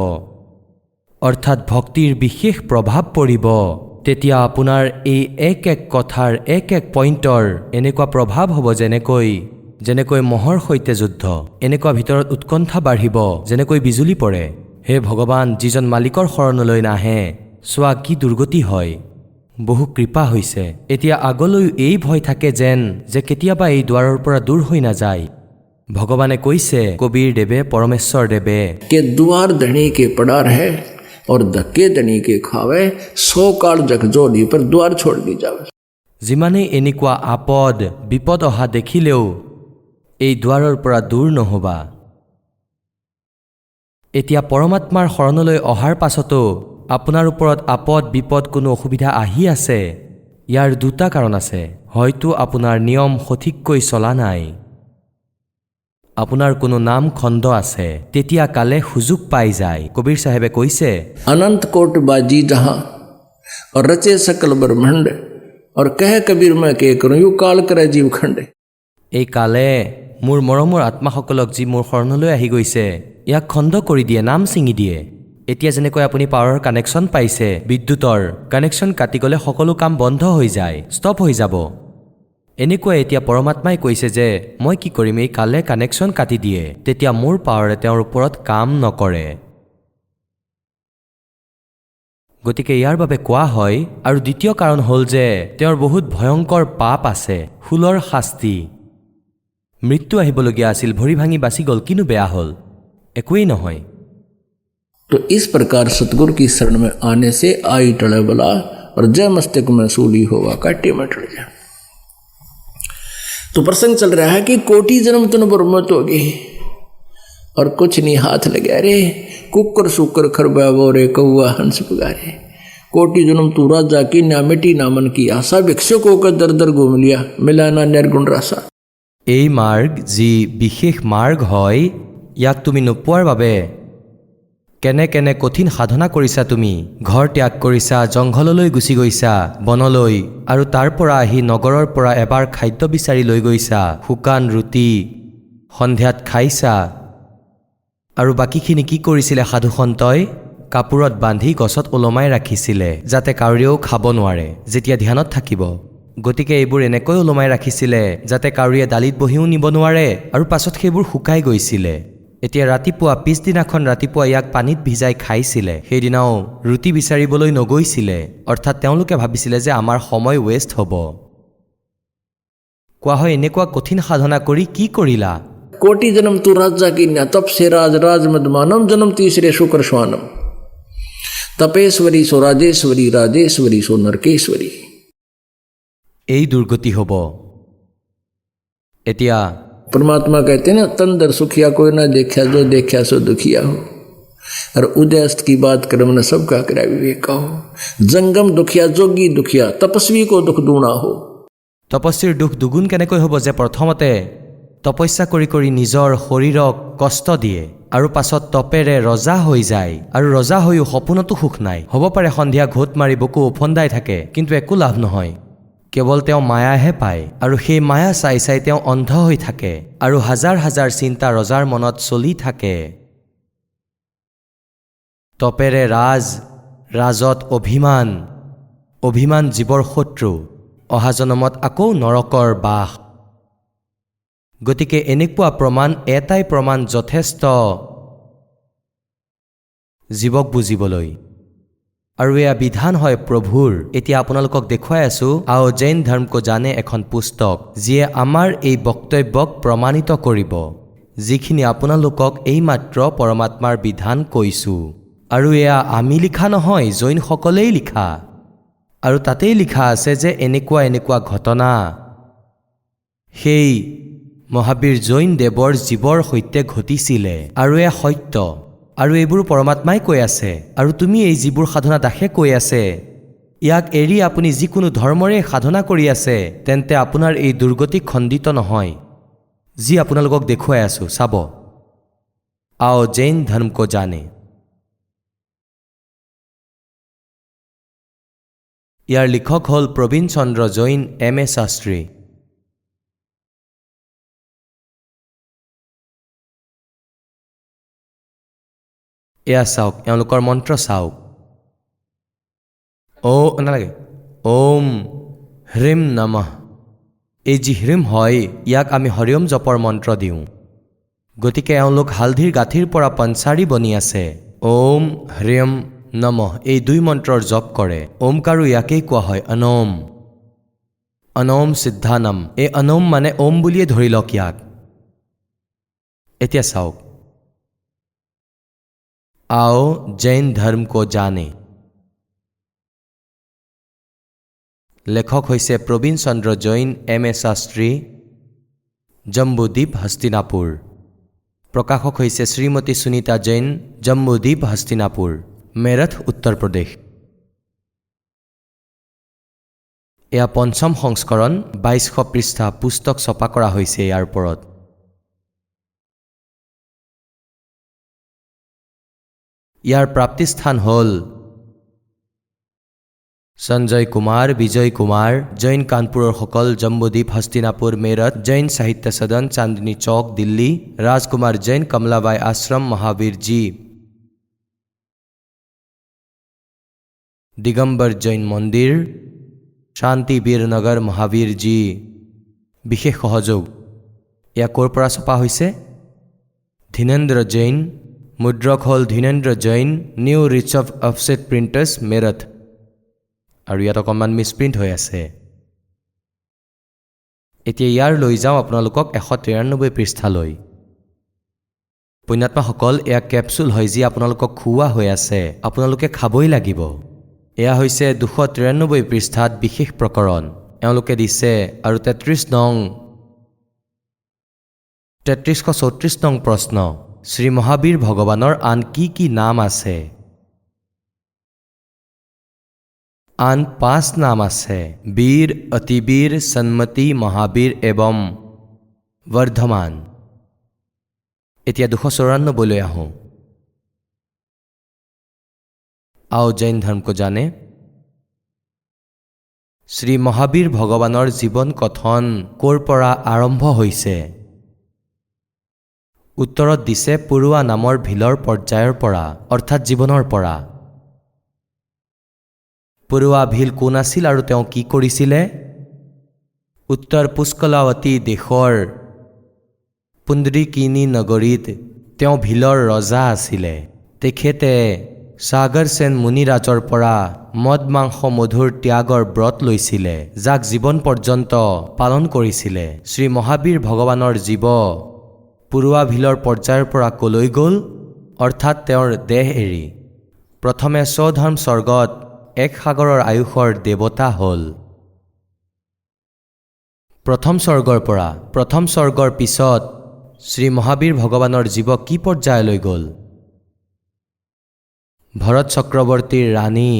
অৰ্থাৎ ভক্তিৰ বিশেষ প্ৰভাৱ পৰিব, তেতিয়া আপোনাৰ এই এক এক কথাৰ এক এক পইণ্টৰ এনেকুৱা প্ৰভাৱ হ'ব যেনেকৈ মহৰ সৈতে যুদ্ধ, এনেকুৱা ভিতৰত উৎকণ্ঠা বাঢ়িব যেনেকৈ বিজুলী পৰে। হে ভগৱান, যিজন মালিকৰ শৰণলৈ নাহে, চোৱা কি দুৰ্গতি হয়। বহু কৃপা হৈছে। এতিয়া আগলৈও এই ভয় থাকে যে কেতিয়াবা এই দুৱাৰৰ পৰা দূৰ হৈ নাযায়। ভগৱানে কৈছে, কবীৰ দেৱে, পৰমেশ্বৰ দেৱে, के द्वार धनी के पड़ा रहे और धक्के धनी के खावे, 100 काल जगजोड़ी पर द्वार छोड़ दी जावे। যিমানেই এনেকুৱা আপদ বিপদ অহা দেখিলেও এই দুৱাৰৰ পৰা দূৰ নহবা। এতিয়া পৰমাত্মাৰ শৰণলৈ অহাৰ পাছতো আপোনাৰ ওপৰত আপদ বিপদ কোনো অসুবিধা আহি আছে, ইয়াৰ দুটা কাৰণ আছে। হয়তো আপোনাৰ নিয়ম সঠিককৈ চলা নাই, আপোনাৰ কোনো নাম খণ্ড আছে, তেতিয়া কালে সুযোগ পাই যায়। কবীৰ চাহেবে কৈছে, अनंत कोट बाजी जहां और रचे सकल ब्रह्मांड और कह कबीर मैं के करूं यू काल करे जीव खंडे। এই কালে মোৰ মৰমৰ আত্মাসকলক যি মোৰ শৰণলৈ আহি গৈছে, ইয়াক খণ্ড কৰি দিয়ে, নাম ছিঙি দিয়ে। এতিয়া যেনেকৈ আপুনি পাৱাৰৰ কানেকশ্যন পাইছে, বিদ্যুতৰ কানেকশ্যন কাটি গ'লে সকলো কাম বন্ধ হৈ যায়, ষ্টপ হৈ যাব। এনেকুৱা এতিয়া পৰমাত্মাই কৈছে যে মই কি কৰিম, এই কালে কানেকশ্যন কাটি দিয়ে, তেতিয়া মোৰ পাৱাৰে তেওঁৰ ওপৰত কাম নকৰে। গতিকে ইয়াৰ বাবে কোৱা হয়। আৰু দ্বিতীয় কাৰণ হ'ল যে তেওঁৰ বহুত ভয়ংকৰ পাপ আছে, ফুলৰ শাস্তি। মৃত্যু আহিবলগীয়া আছিল, ভৰি ভাঙি বাচি গ'ল, কিনো বেয়া হ'ল? একোৱেই নহয়। तो इस प्रकार सतगुरु की शरण में आने से आई टले बला और जय मस्तक में सूली होगा काटे में टल जाए। तो प्रसंग चल रहा है कि कोटि जन्म तुम पर मत होगी और कुछ नहीं हाथ लगे रे कुकर सुकर खरबा बोरे कौआ हंस पुगारे कोटि जन्म तू राजा की ना मिटी ना मन की आशा भिक्षुक होकर दर दर घूम लिया मिला ना निर्गुण रासा। এই মাৰ্গ যি বিশেষ মাৰ্গ হয় ইয়াক তুমি নোপোৱাৰ বাবে কেনে কেনে কঠিন সাধনা কৰিছা তুমি ঘৰ ত্যাগ কৰিছা জংঘললৈ গুচি গৈছা বনলৈ আৰু তাৰ পৰা আহি নগৰৰ পৰা এবাৰ খাদ্য বিচাৰি লৈ গৈছা শুকান ৰুটি সন্ধিয়াত খাইছা আৰু বাকীখিনি কি কৰিছিলে সাধুসন্তই কাপোৰত বান্ধি গছত ওলমাই ৰাখিছিলে যাতে কাউৰীয়েও খাব নোৱাৰে যেতিয়া ধ্যানত থাকিব গতিকে এইবোৰ এনেকৈ ওলমাই ৰাখিছিলে যাতে কাউৰীয়ে দালিত বহিও নিব নোৱাৰে আৰু পাছত সেইবোৰ শুকাই গৈছিলে এতিয়া ৰাতিপুৱা পিছদিনাখন ৰাতিপুৱা ইয়াক পানীত ভিজাই খাইছিলে সেইদিনাও ৰুটি বিচাৰিবলৈ নগৈছিলে অৰ্থাৎ তেওঁলোকে ভাবিছিলে যে আমাৰ সময় ৱেষ্ট হ'ব কোৱা হয় এনেকুৱা কঠিন সাধনা কৰি কি কৰিলা कोटि जन्म तू राजा की ना तप से राज राज मदमानम जन्म तीसरे शुक्र स्वानम तपेश्वरी सो राजेश्वरी राजेश्वरी सो नरकेश्वरी। এই দুৰ্গতি হ'ব এতিয়া परमात्मा कहते हैं ना तंदर सुखिया कोई ना देखा जो देखा सो दुखिया हो और उदयस्त की बात कर्म न सबका करा विवेक का हो जंगम दुखिया जोगी दुखिया तपस्वी को दुख दूना हो। তপস্বীৰ দুখ দুগুণ কেনেকৈ হ'ব যে প্ৰথমতে তপস্যা কৰি কৰি নিজৰ শৰীৰক কষ্ট দিয়ে আৰু পাছত তপেৰে ৰজা হৈ যায় আৰু ৰজা হৈও সপোনতো সুখ নাই হ'ব পাৰে সন্ধিয়া ঘোট মাৰি বুকু উফন্দাই থাকে কিন্তু একো লাভ নহয় কেৱল তেওঁ মায়াহে পায় আৰু সেই মায়া চাই চাই তেওঁ অন্ধ হৈ থাকে আৰু হাজাৰ হাজাৰ চিন্তা ৰজাৰ মনত চলি থাকে তপেৰে ৰাজত অভিমান অভিমান জীৱৰ শত্ৰু অহা জনমত আকৌ নৰকৰ বাস গতিকে এনেকুৱা প্ৰমাণ এটাই প্ৰমাণ যথেষ্ট জীৱক বুজিবলৈ আৰু এয়া বিধান হয় প্ৰভুৰ এতিয়া আপোনালোকক দেখুৱাই আছো আও জৈন ধৰ্ম কো জানে এখন পুস্তক যিয়ে আমাৰ এই বক্তব্যক প্ৰমাণিত কৰিব যিখিনি আপোনালোকক এইমাত্ৰ পৰমাত্মাৰ বিধান কৈছো আৰু এয়া আমি লিখা নহয় জৈনসকলেই লিখা আৰু তাতেই লিখা আছে যে এনেকুৱা এনেকুৱা ঘটনা সেই মহাবীৰ জৈন দেৱৰ জীৱৰ সৈতে ঘটিছিলে আৰু এয়া সত্য আৰু এইবোৰ পৰমাত্মাই কৈ আছে আৰু তুমি এই যিবোৰ সাধনা দাসে কৈ আছে ইয়াক এৰি আপুনি যিকোনো ধৰ্মৰে সাধনা কৰি আছে তেন্তে আপোনাৰ এই দুৰ্গতি খণ্ডিত নহয় যি আপোনালোকক দেখুৱাই আছো চাব আও জৈন ধৰ্ম কো জানে ইয়াৰ লিখক হ'ল প্ৰবীণ চন্দ্ৰ জৈন M.A. শাস্ত্ৰী এয়া চাওক এওঁলোকৰ মন্ত্ৰ চাওক নালাগে ওম হ্ৰীম নমঃ এই যি হ্ৰীম হয় ইয়াক আমি হৰিওম জপৰ মন্ত্ৰ দিওঁ গতিকে এওঁলোক হালধিৰ গাঁঠিৰ পৰা পঞ্চাৰী বনি আছে ওম হ্ৰীম নমঃ এই দুই মন্ত্ৰৰ জপ কৰে ওমকাৰো ইয়াকেই কোৱা হয় অনম অনম সিদ্ধানম এই অনম মানে ওম বুলিয়ে ধৰি লওক ইয়াক এতিয়া চাওক आओ जैन धर्म को जाने लेखक হৈছে প্ৰবীণ চন্দ্ৰ জৈন M.A. শাস্ত্ৰী জম্বুদ্বীপ হস্তিনাপুৰ প্ৰকাশক হৈছে শ্ৰীমতী সুনীতা জৈন জম্বুদ্বীপ হস্তিনাপুৰ মেৰঠ উত্তৰ প্ৰদেশ এয়া পঞ্চম সংস্কৰণ 2200 পৃষ্ঠা পুস্তক ছপা কৰা হৈছে ইয়াৰ ওপৰত ইয়াৰ প্ৰাপ্তিস্থান হ'ল সঞ্জয় কুমাৰ বিজয় কুমাৰ জৈন কানপুৰৰ সকল জম্বুদ্বীপ হস্তিনাপুৰ মেৰঠ জৈন সাহিত্য সদন চান্দনী চৌক দিল্লী ৰাজকুমাৰ জৈন কমলাবাই আশ্ৰম মহাবীৰ জি দিগম্বৰ জৈন মন্দিৰ শান্তি বীৰনগৰ মহাবীৰ জি বিশেষ সহযোগ এয়া ক'ৰ পৰা ছপা হৈছে ধীনেন্দ্ৰ জৈন মুদ্ৰক হ'ল Dhinendra Jain new rich of offset printers Meerut আৰু ইয়াত অকণমান মিছপ্ৰিণ্ট হৈ আছে এতিয়া ইয়াৰ লৈ যাওঁ আপোনালোকক 193 পৃষ্ঠালৈ পুণ্যাত্মাসকল এয়া কেপচুল হয় যি আপোনালোকক খুওৱা হৈ আছে আপোনালোকে খাবই লাগিব এয়া হৈছে 293 পৃষ্ঠাত বিশেষ প্ৰকৰণ এওঁলোকে দিছে আৰু 33 নং 3334 নং প্ৰশ্ন শ্ৰী মহাবীৰ ভগৱানৰ আন কি কি নাম আছে? আন 5 নাম আছে। বীৰ, অতিবীৰ, সন্মতি, মহাবীৰ এবং বৰ্ধমান। এতিয়া 294লৈ আহোঁ। आओ जैन धर्म को जाने। শ্ৰী মহাবীৰ ভগৱানৰ জীৱন কথন ক'ৰ পৰা আৰম্ভ হৈছে? উত্তৰত দিছে পুৰুৱা নামৰ ভিলৰ পৰ্যায়ৰ পৰা, অৰ্থাৎ জীৱনৰ পৰা। পুৰুৱা ভিল কোন আছিল আৰু তেওঁ কি কৰিছিলে? উত্তৰ পুষ্কলাৱতী দেশৰ পুণ্ডৰীকিনী নগৰীত তেওঁ ভিলৰ ৰজা আছিলে। তেখেতে সাগৰ সেন মুনিৰাজৰ পৰা মদ মাংস মধুৰ ত্যাগৰ ব্ৰত লৈছিলে, যাক জীৱন পৰ্যন্ত পালন কৰিছিলে। শ্ৰী মহাবীৰ ভগৱানৰ জীৱ পুৰুৱা ভিলৰ পৰ্যায়ৰ পৰা কলৈ গ'ল? অৰ্থাৎ তেওঁৰ দেহ এৰি প্ৰথমে স্বধৰ্ম স্বৰ্গত 1 সাগৰৰ আয়ুষৰ দেৱতা হ'ল। প্ৰথম স্বৰ্গৰ পিছত শ্ৰী মহাবীৰ ভগৱানৰ জীৱ কি পৰ্যায়লৈ গ'ল? ভৰত চক্ৰৱৰ্তীৰ ৰাণী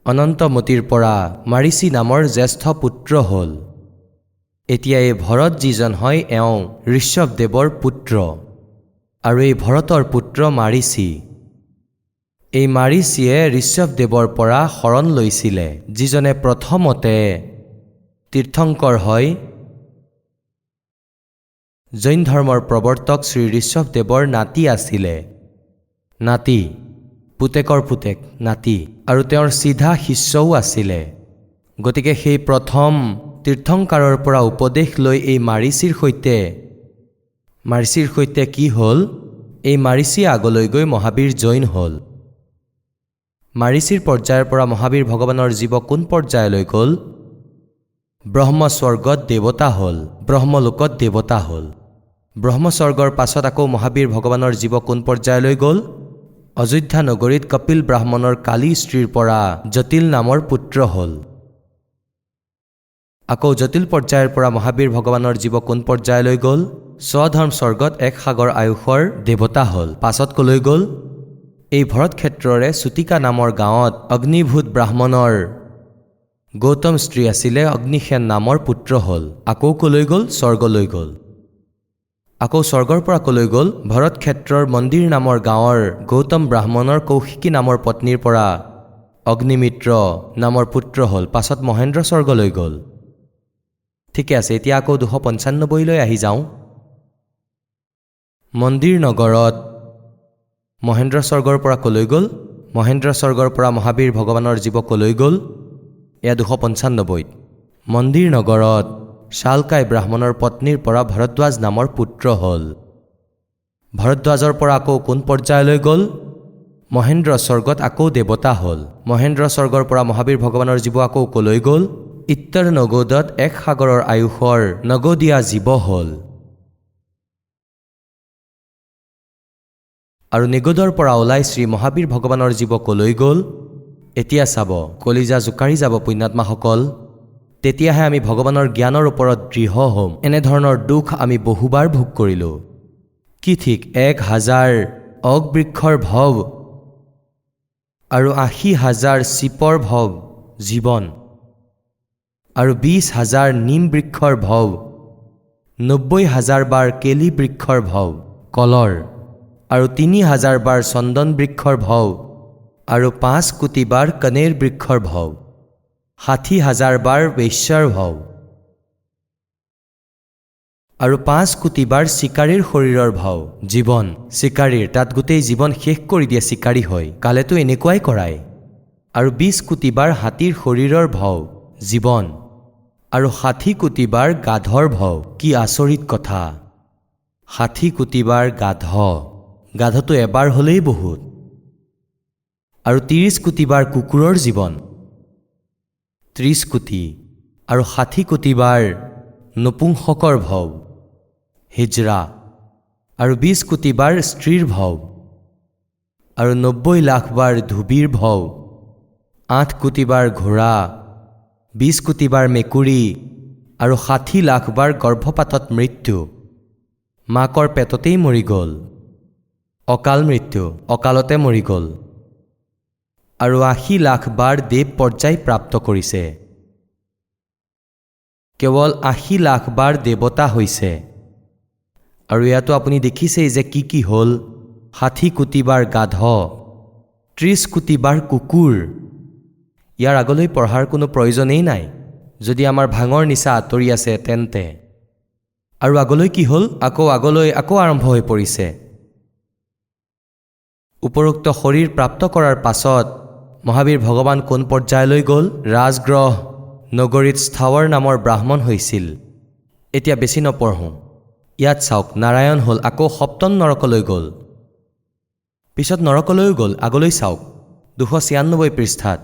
অনন্তমতীৰ পৰা মাৰিচী নামৰ জ্যেষ্ঠ পুত্ৰ হ'ল। এতিয়া এই ভৰত যিজন হয় এওঁ ঋষভদেৱৰ পুত্ৰ, আৰু এই ভৰতৰ পুত্ৰ মাৰিচী। এই মাৰিচীয়ে ঋষভদেৱৰ পৰা শৰণ লৈছিলে, যিজনে প্ৰথমতে তীৰ্থংকৰ হয়। জৈন ধৰ্মৰ প্ৰৱৰ্তক শ্ৰী ঋষভদেৱৰ নাতি আছিলে। নাতি, পুতেকৰ পুতেক নাতি, আৰু তেওঁৰ চিধা শিষ্যও আছিলে। গতিকে সেই প্ৰথম তীৰ্থংকাৰৰ পৰা উপদেশ লৈ এই মাৰিচীৰ সৈতে কি হ'ল? এই মাৰিচী আগলৈ গৈ মহাবীৰ জৈন হ'ল। মাৰিচীৰ পৰ্যায়ৰ পৰা মহাবীৰ ভগৱানৰ জীৱ কোন পৰ্যায়লৈ গ'ল? ব্ৰহ্মস্বৰ্গত দেৱতা হ'ল, ব্ৰহ্মলোকত দেৱতা হ'ল। ব্ৰহ্মস্বৰ্গৰ পাছত আকৌ মহাবীৰ ভগৱানৰ জীৱ কোন পৰ্যায়লৈ গ'ল? অযোধ্যা নগৰীত কপিল ব্ৰাহ্মণৰ কালী স্ত্ৰীৰ পৰা জটিল নামৰ পুত্ৰ হ'ল। আকৌ জটিল পৰ্যায়ৰ পৰা মহাবীৰ ভগৱানৰ জীৱ কোন পৰ্যায়লৈ গ'ল? স্বধৰ্ম স্বৰ্গত 1 সাগৰ আয়ুষৰ দেৱতা হ'ল। পাছত কলৈ গ'ল? এই ভৰত ক্ষেত্ৰৰে চুটিকা নামৰ গাঁৱত অগ্নিভূত ব্ৰাহ্মণৰ গৌতম স্ত্ৰী আছিলে, অগ্নিসেন নামৰ পুত্ৰ হ'ল। আকৌ কলৈ গ'ল? স্বৰ্গলৈ গ'ল। আকৌ স্বৰ্গৰ পৰা কলৈ গ'ল? ভৰত ক্ষেত্ৰৰ মন্দিৰ নামৰ গাঁৱৰ গৌতম ব্ৰাহ্মণৰ কৌশিকী নামৰ পত্নীৰ পৰা অগ্নিমিত্ৰ নামৰ পুত্ৰ হ'ল। পাছত মহেন্দ্ৰ স্বৰ্গলৈ গ'ল। ঠিকে আছে, এতিয়া আকৌ 295লৈ আহি যাওঁ। মন্দিৰ নগৰত মহেন্দ্ৰ স্বৰ্গৰ পৰা কলৈ গ'ল? মহেন্দ্ৰ স্বৰ্গৰ পৰা মহাবীৰ ভগৱানৰ জীৱ কলৈ গ'ল? এয়া 295। মন্দিৰ নগৰত শালকাই ব্ৰাহ্মণৰ পত্নীৰ পৰা ভৰদ্বাজ নামৰ পুত্ৰ হ'ল। ভৰদ্বাজৰ পৰা আকৌ কোন পৰ্যায়লৈ গ'ল? মহেন্দ্ৰ স্বৰ্গত আকৌ দেৱতা হ'ল। মহেন্দ্ৰ স্বৰ্গৰ পৰা মহাবীৰ ভগৱানৰ জীৱ আকৌ কলৈ গ'ল? ইত্তৰ নগোদত 1 সাগৰৰ আয়ুষৰ নগোদীয়া জীৱ হ'ল। আৰু নিগোদৰ পৰা ওলাই শ্ৰী মহাবীৰ ভগৱানৰ জীৱ কলৈ গ'ল? এতিয়া চাব, কলিজা জোকাৰি যাব পুণ্যাত্মাসকল। তেতিয়াহে আমি ভগৱানৰ জ্ঞানৰ ওপৰত দৃঢ় হ'ম। এনেধৰণৰ দুখ আমি বহুবাৰ ভোগ কৰিলোঁ। কি ঠিক 1000 অগ বৃক্ষৰ ভৱ আৰু 80,000 চিপৰ ভৱ জীৱন, আৰু 20,000 নিম বৃক্ষৰ ভৱ, 90,000 বাৰ কেলি বৃক্ষৰ ভৱ কলৰ, আৰু 3,000 বাৰ চন্দন বৃক্ষৰ ভৱ, আৰু 5 কোটি বাৰ কনেৰ বৃক্ষৰ ভৱ, 60,000 বাৰ বৈশ্যৰ ভৱ, আৰু 5 কোটি বাৰ চিকাৰীৰ শৰীৰৰ ভৱ জীৱন। চিকাৰীৰ তাত গোটেই জীৱন শেষ কৰি দিয়ে চিকাৰী হয়, কালেতো এনেকুৱাই কৰায়। আৰু 20 কোটি বাৰ হাতীৰ শৰীৰৰ ভৱ জীৱন, আৰু 60 কোটি বাৰ গাধৰ ভৱ। কি আচৰিত কথা! 60 কোটি বাৰ গাধটো এবাৰ হ'লেই বহুত। আৰু 30 কোটি বাৰ কুকুৰৰ জীৱন, 30 কোটি, আৰু 60 কোটি বাৰ নপুংসকৰ ভৱ হিজৰা, আৰু 20 কোটি বাৰ স্ত্ৰীৰ ভৱ, আৰু 90 লাখ বাৰ ধুবিৰ ভৱ, 8 কোটি বাৰ ঘোঁৰা, 20 কোটি বাৰ মেকুৰী, আৰু 60 লাখ বাৰ গৰ্ভপাতত মৃত্যু। মাকৰ পেটতেই মৰি গ'ল। অকাল মৃত্যু, অকালতে মৰি গ'ল। আৰু ৮০ লাখ বাৰ দেৱ পৰ্যায় প্ৰাপ্ত কৰিছে। কেৱল ৮০ লাখ বাৰ দেৱতা হৈছে। আৰু ইয়াতো আপুনি দেখিছেই যে কি হ'ল। ৬০ কোটি বাৰ গাধ, ৩০ কোটি বাৰ কুকুৰ। ইয়াৰ আগলৈ পঢ়াৰ কোনো প্ৰয়োজনেই নাই যদি আমাৰ ভাঙৰ নিচা আঁতৰি আছে তেন্তে। আৰু আগলৈ কি হ'ল? আকৌ আৰম্ভ হৈ পৰিছে। উপৰোক্ত শৰীৰ প্ৰাপ্ত কৰাৰ পাছত মহাবীৰ ভগৱান কোন পৰ্যায়লৈ গ'ল? ৰাজগ্ৰহ নগৰীত স্থাৱৰ নামৰ ব্ৰাহ্মণ হৈছিল। এতিয়া বেছি নপঢ়োঁ। ইয়াত চাওক, নাৰায়ণ হ'ল, আকৌ সপ্তম নৰকলৈ গ'ল, পিছত নৰকলৈও গ'ল। আগলৈ চাওক ২৯৬ পৃষ্ঠাত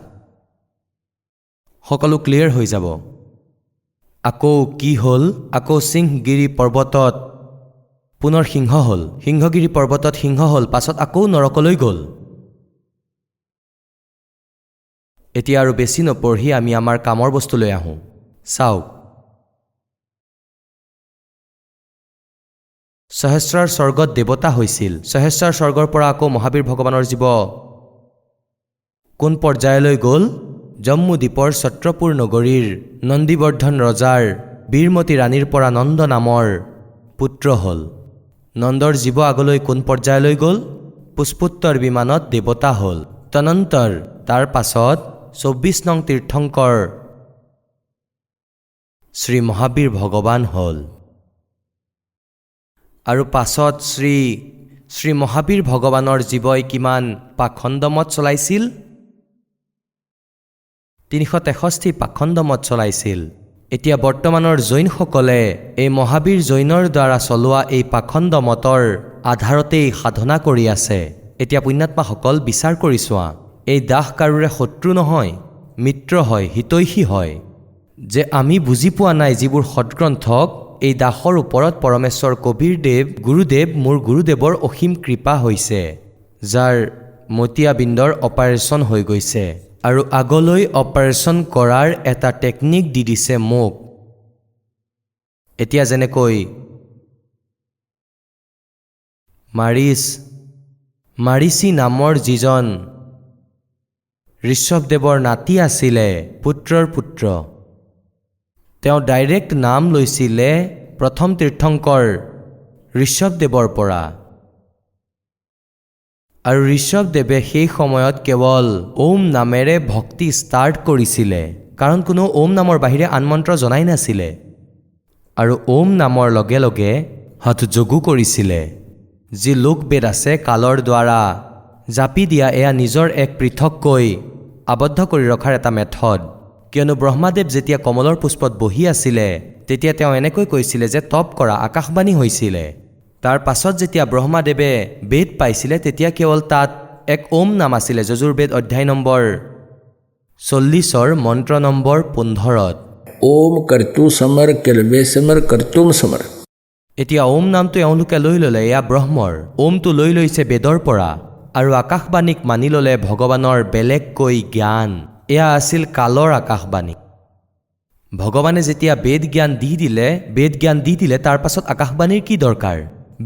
সকলো ক্লিয়াৰ হৈ যাব। আকৌ কি হ'ল? আকৌ সিংহগিৰি পৰ্বতত পুনৰ সিংহ হ'ল, সিংহগিৰি পৰ্বতত সিংহ হ'ল, পাছত আকৌ নৰকলৈ গ'ল। এতিয়া আৰু বেছি নপঢ়ি আমি আমাৰ কামৰ বস্তুলৈ আহোঁ। চাওক, সহস্ৰাৰ স্বৰ্গত দেৱতা হৈছিল। সহস্ৰাৰ স্বৰ্গৰ পৰা আকৌ মহাবীৰ ভগৱানৰ জীৱ কোন পৰ্যায়লৈ গ'ল? জম্মু দ্বীপৰ ছত্ৰপুৰ নগৰীৰ নন্দীবৰ্ধন ৰজাৰ বীৰমতী ৰাণীৰ পৰা নন্দ নামৰ পুত্ৰ হ'ল। নন্দৰ জীৱ আগলৈ কোন পৰ্যায়লৈ গ'ল? পুষ্পোত্তৰ বিমানত দেৱতা হ'ল। তনন্তৰ তাৰ পাছত ২৪ নং তীৰ্থংকৰ শ্ৰী মহাবীৰ ভগৱান হ'ল। আৰু পাছত শ্ৰী মহাবীৰ ভগৱানৰ জীৱই কিমান পাখণ্ডমত চলাইছিল? ৩৬৩ পাখণ্ডমত চলাইছিল। এতিয়া বৰ্তমানৰ জৈনসকলে এই মহাবীৰ জৈনৰ দ্বাৰা চলোৱা এই পাখণ্ড মতৰ আধাৰতেই সাধনা কৰি আছে। এতিয়া পুণ্যাত্মাসকল বিচাৰ কৰি চোৱা, এই দাস কাৰোৰে শত্ৰু নহয়, মিত্ৰ হয়, হিতৈষী হয়। যে আমি বুজি পোৱা নাই যিবোৰ সৎগ্ৰন্থক, এই দাসৰ ওপৰত পৰমেশ্বৰ কবীৰদেৱ গুৰুদেৱ মোৰ গুৰুদেৱৰ অসীম কৃপা হৈছে, যাৰ মতিয়াবিন্দৰ অপাৰেশ্যন হৈ গৈছে আৰু আগলৈ অপাৰেশ্যন কৰাৰ এটা টেকনিক দি দিছে মোক। এতিয়া যেনেকৈ মাৰিচি নামৰ যিজন ঋষভদেৱৰ নাতি আছিলে, পুত্ৰৰ পুত্ৰ, তেওঁ ডাইৰেক্ট নাম লৈছিলে প্ৰথম তীৰ্থংকৰ ঋষভদেৱৰ পৰা। আৰু ঋষভদেৱে সেই সময়ত কেৱল ওম নামেৰে ভক্তি ষ্টাৰ্ট কৰিছিলে, কাৰণ কোনো ওম নামৰ বাহিৰে আন মন্ত্ৰ জনাই নাছিলে। আৰু ওম নামৰ লগে লগে হঠযোগো কৰিছিলে। যি লোকবেদ আছে কালৰ দ্বাৰা জাপি দিয়া, এয়া নিজৰ এক পৃথককৈ আবদ্ধ কৰি ৰখাৰ এটা মেথড। কিয়নো ব্ৰহ্মাদেৱ যেতিয়া কমলৰ পুষ্পত বহি আছিলে, তেতিয়া তেওঁ এনেকৈ কৈছিলে যে তপ কৰা, আকাশবাণী হৈছিলে। তাৰ পাছত যেতিয়া ব্ৰহ্মাদেৱে বেদ পাইছিলে, তেতিয়া কেৱল তাত এক ওম নাম আছিলে। যজুৰ্বেদ অধ্যায় নম্বৰ 40 মন্ত্ৰ নম্বৰ 15। ओम कर्तु समर किलबे समर कर्तुम समर। এতিয়া ওম নামটো এওঁলোকে লৈ ল'লে, এয়া ব্ৰহ্মৰ। ওমটো লৈ লৈছে বেদৰ পৰা, আৰু আকাশবাণীক মানি ল'লে ভগৱানৰ বেলেগকৈ জ্ঞান। এয়া আছিল কালৰ আকাশবাণী। ভগৱানে যেতিয়া বেদ জ্ঞান দি দিলে, তাৰ পাছত আকাশবাণীৰ কি দৰকাৰ?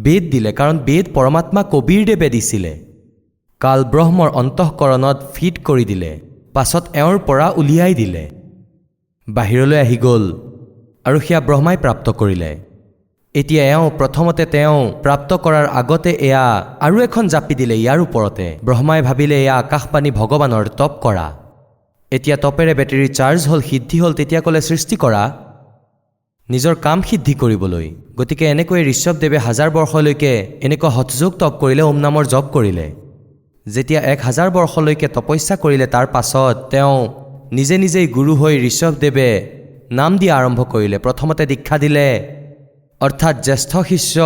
বেদ দিলে, কাৰণ বেদ পৰমাত্মা কবীৰদেৱে দিছিলে। কাল ব্ৰহ্মৰ অন্তঃকৰণত ফিট কৰি দিলে, পাছত এওঁৰ পৰা উলিয়াই দিলে, বাহিৰলৈ আহি গ'ল, আৰু সেয়া ব্ৰহ্মাই প্ৰাপ্ত কৰিলে। এতিয়া প্ৰথমতে তেওঁ প্ৰাপ্ত কৰাৰ আগতে এয়া আৰু এখন জাপি দিলে ইয়াৰ ওপৰতে। ব্ৰহ্মাই ভাবিলে এয়া আকাশবাণী ভগৱানৰ, তপ কৰা। এতিয়া তপেৰে বেটেৰী চাৰ্জ হ'ল, সিদ্ধি হ'ল, তেতিয়া ক'লে সৃষ্টি কৰা নিজৰ কাম সিদ্ধি কৰিবলৈ। গতিকে এনেকৈ ঋষভদেৱে 1000 বৰ্ষলৈকে এনেকুৱা হঠযোগ তপ কৰিলে, ওম নামৰ জপ কৰিলে। যেতিয়া 1000 বৰ্ষলৈকে তপস্যা কৰিলে, তাৰ পাছত তেওঁ নিজেই গুৰু হৈ ঋষভদেৱে নাম দিয়া আৰম্ভ কৰিলে। প্ৰথমতে দীক্ষা দিলে, অৰ্থাৎ জ্যেষ্ঠ শিষ্য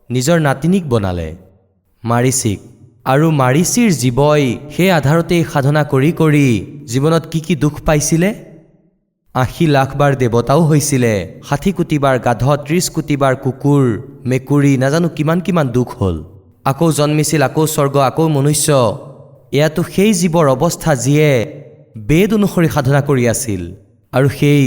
নিজৰ নাতিনীক বনালে, মাৰিচিক। আৰু মাৰিচিৰ জীৱই সেই আধাৰতেই সাধনা কৰি কৰি জীৱনত কি দুখ পাইছিলে? ৮০ লাখ বাৰ দেৱতাও হৈছিলে, ৬০ কোটি বাৰ গাধ, ৩০ কোটি বাৰ কুকুৰ, মেকুৰী, নাজানো কিমান দুখ হ'ল। আকৌ জন্মিছিল, আকৌ স্বৰ্গ, আকৌ মনুষ্য। এয়াতো সেই জীৱৰ অৱস্থা যিয়ে বেদ অনুসৰি সাধনা কৰি আছিল। আৰু সেই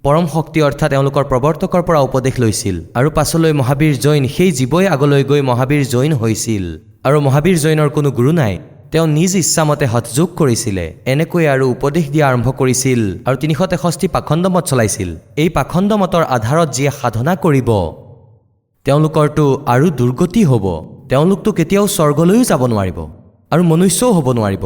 পৰম শক্তি অৰ্থাৎ তেওঁলোকৰ প্ৰৱৰ্তকৰ পৰা উপদেশ লৈছিল আৰু পাছলৈ মহাবীৰ জৈন সেই জীৱই আগলৈ গৈ মহাবীৰ জৈন হৈছিল আৰু মহাবীৰ জৈনৰ কোনো গুৰু নাই তেওঁ নিজ ইচ্ছামতে হঠযোগ কৰিছিলে এনেকৈ আৰু উপদেশ দিয়া আৰম্ভ কৰিছিল আৰু ৩৬৩ পাখণ্ড মত চলাইছিল এই পাখণ্ড মতৰ আধাৰত যিয়ে সাধনা কৰিব তেওঁলোকৰতো আৰু দুৰ্গতি হ'ব তেওঁলোকতো কেতিয়াও স্বৰ্গলৈও যাব নোৱাৰিব আৰু মনুষ্যও হ'ব নোৱাৰিব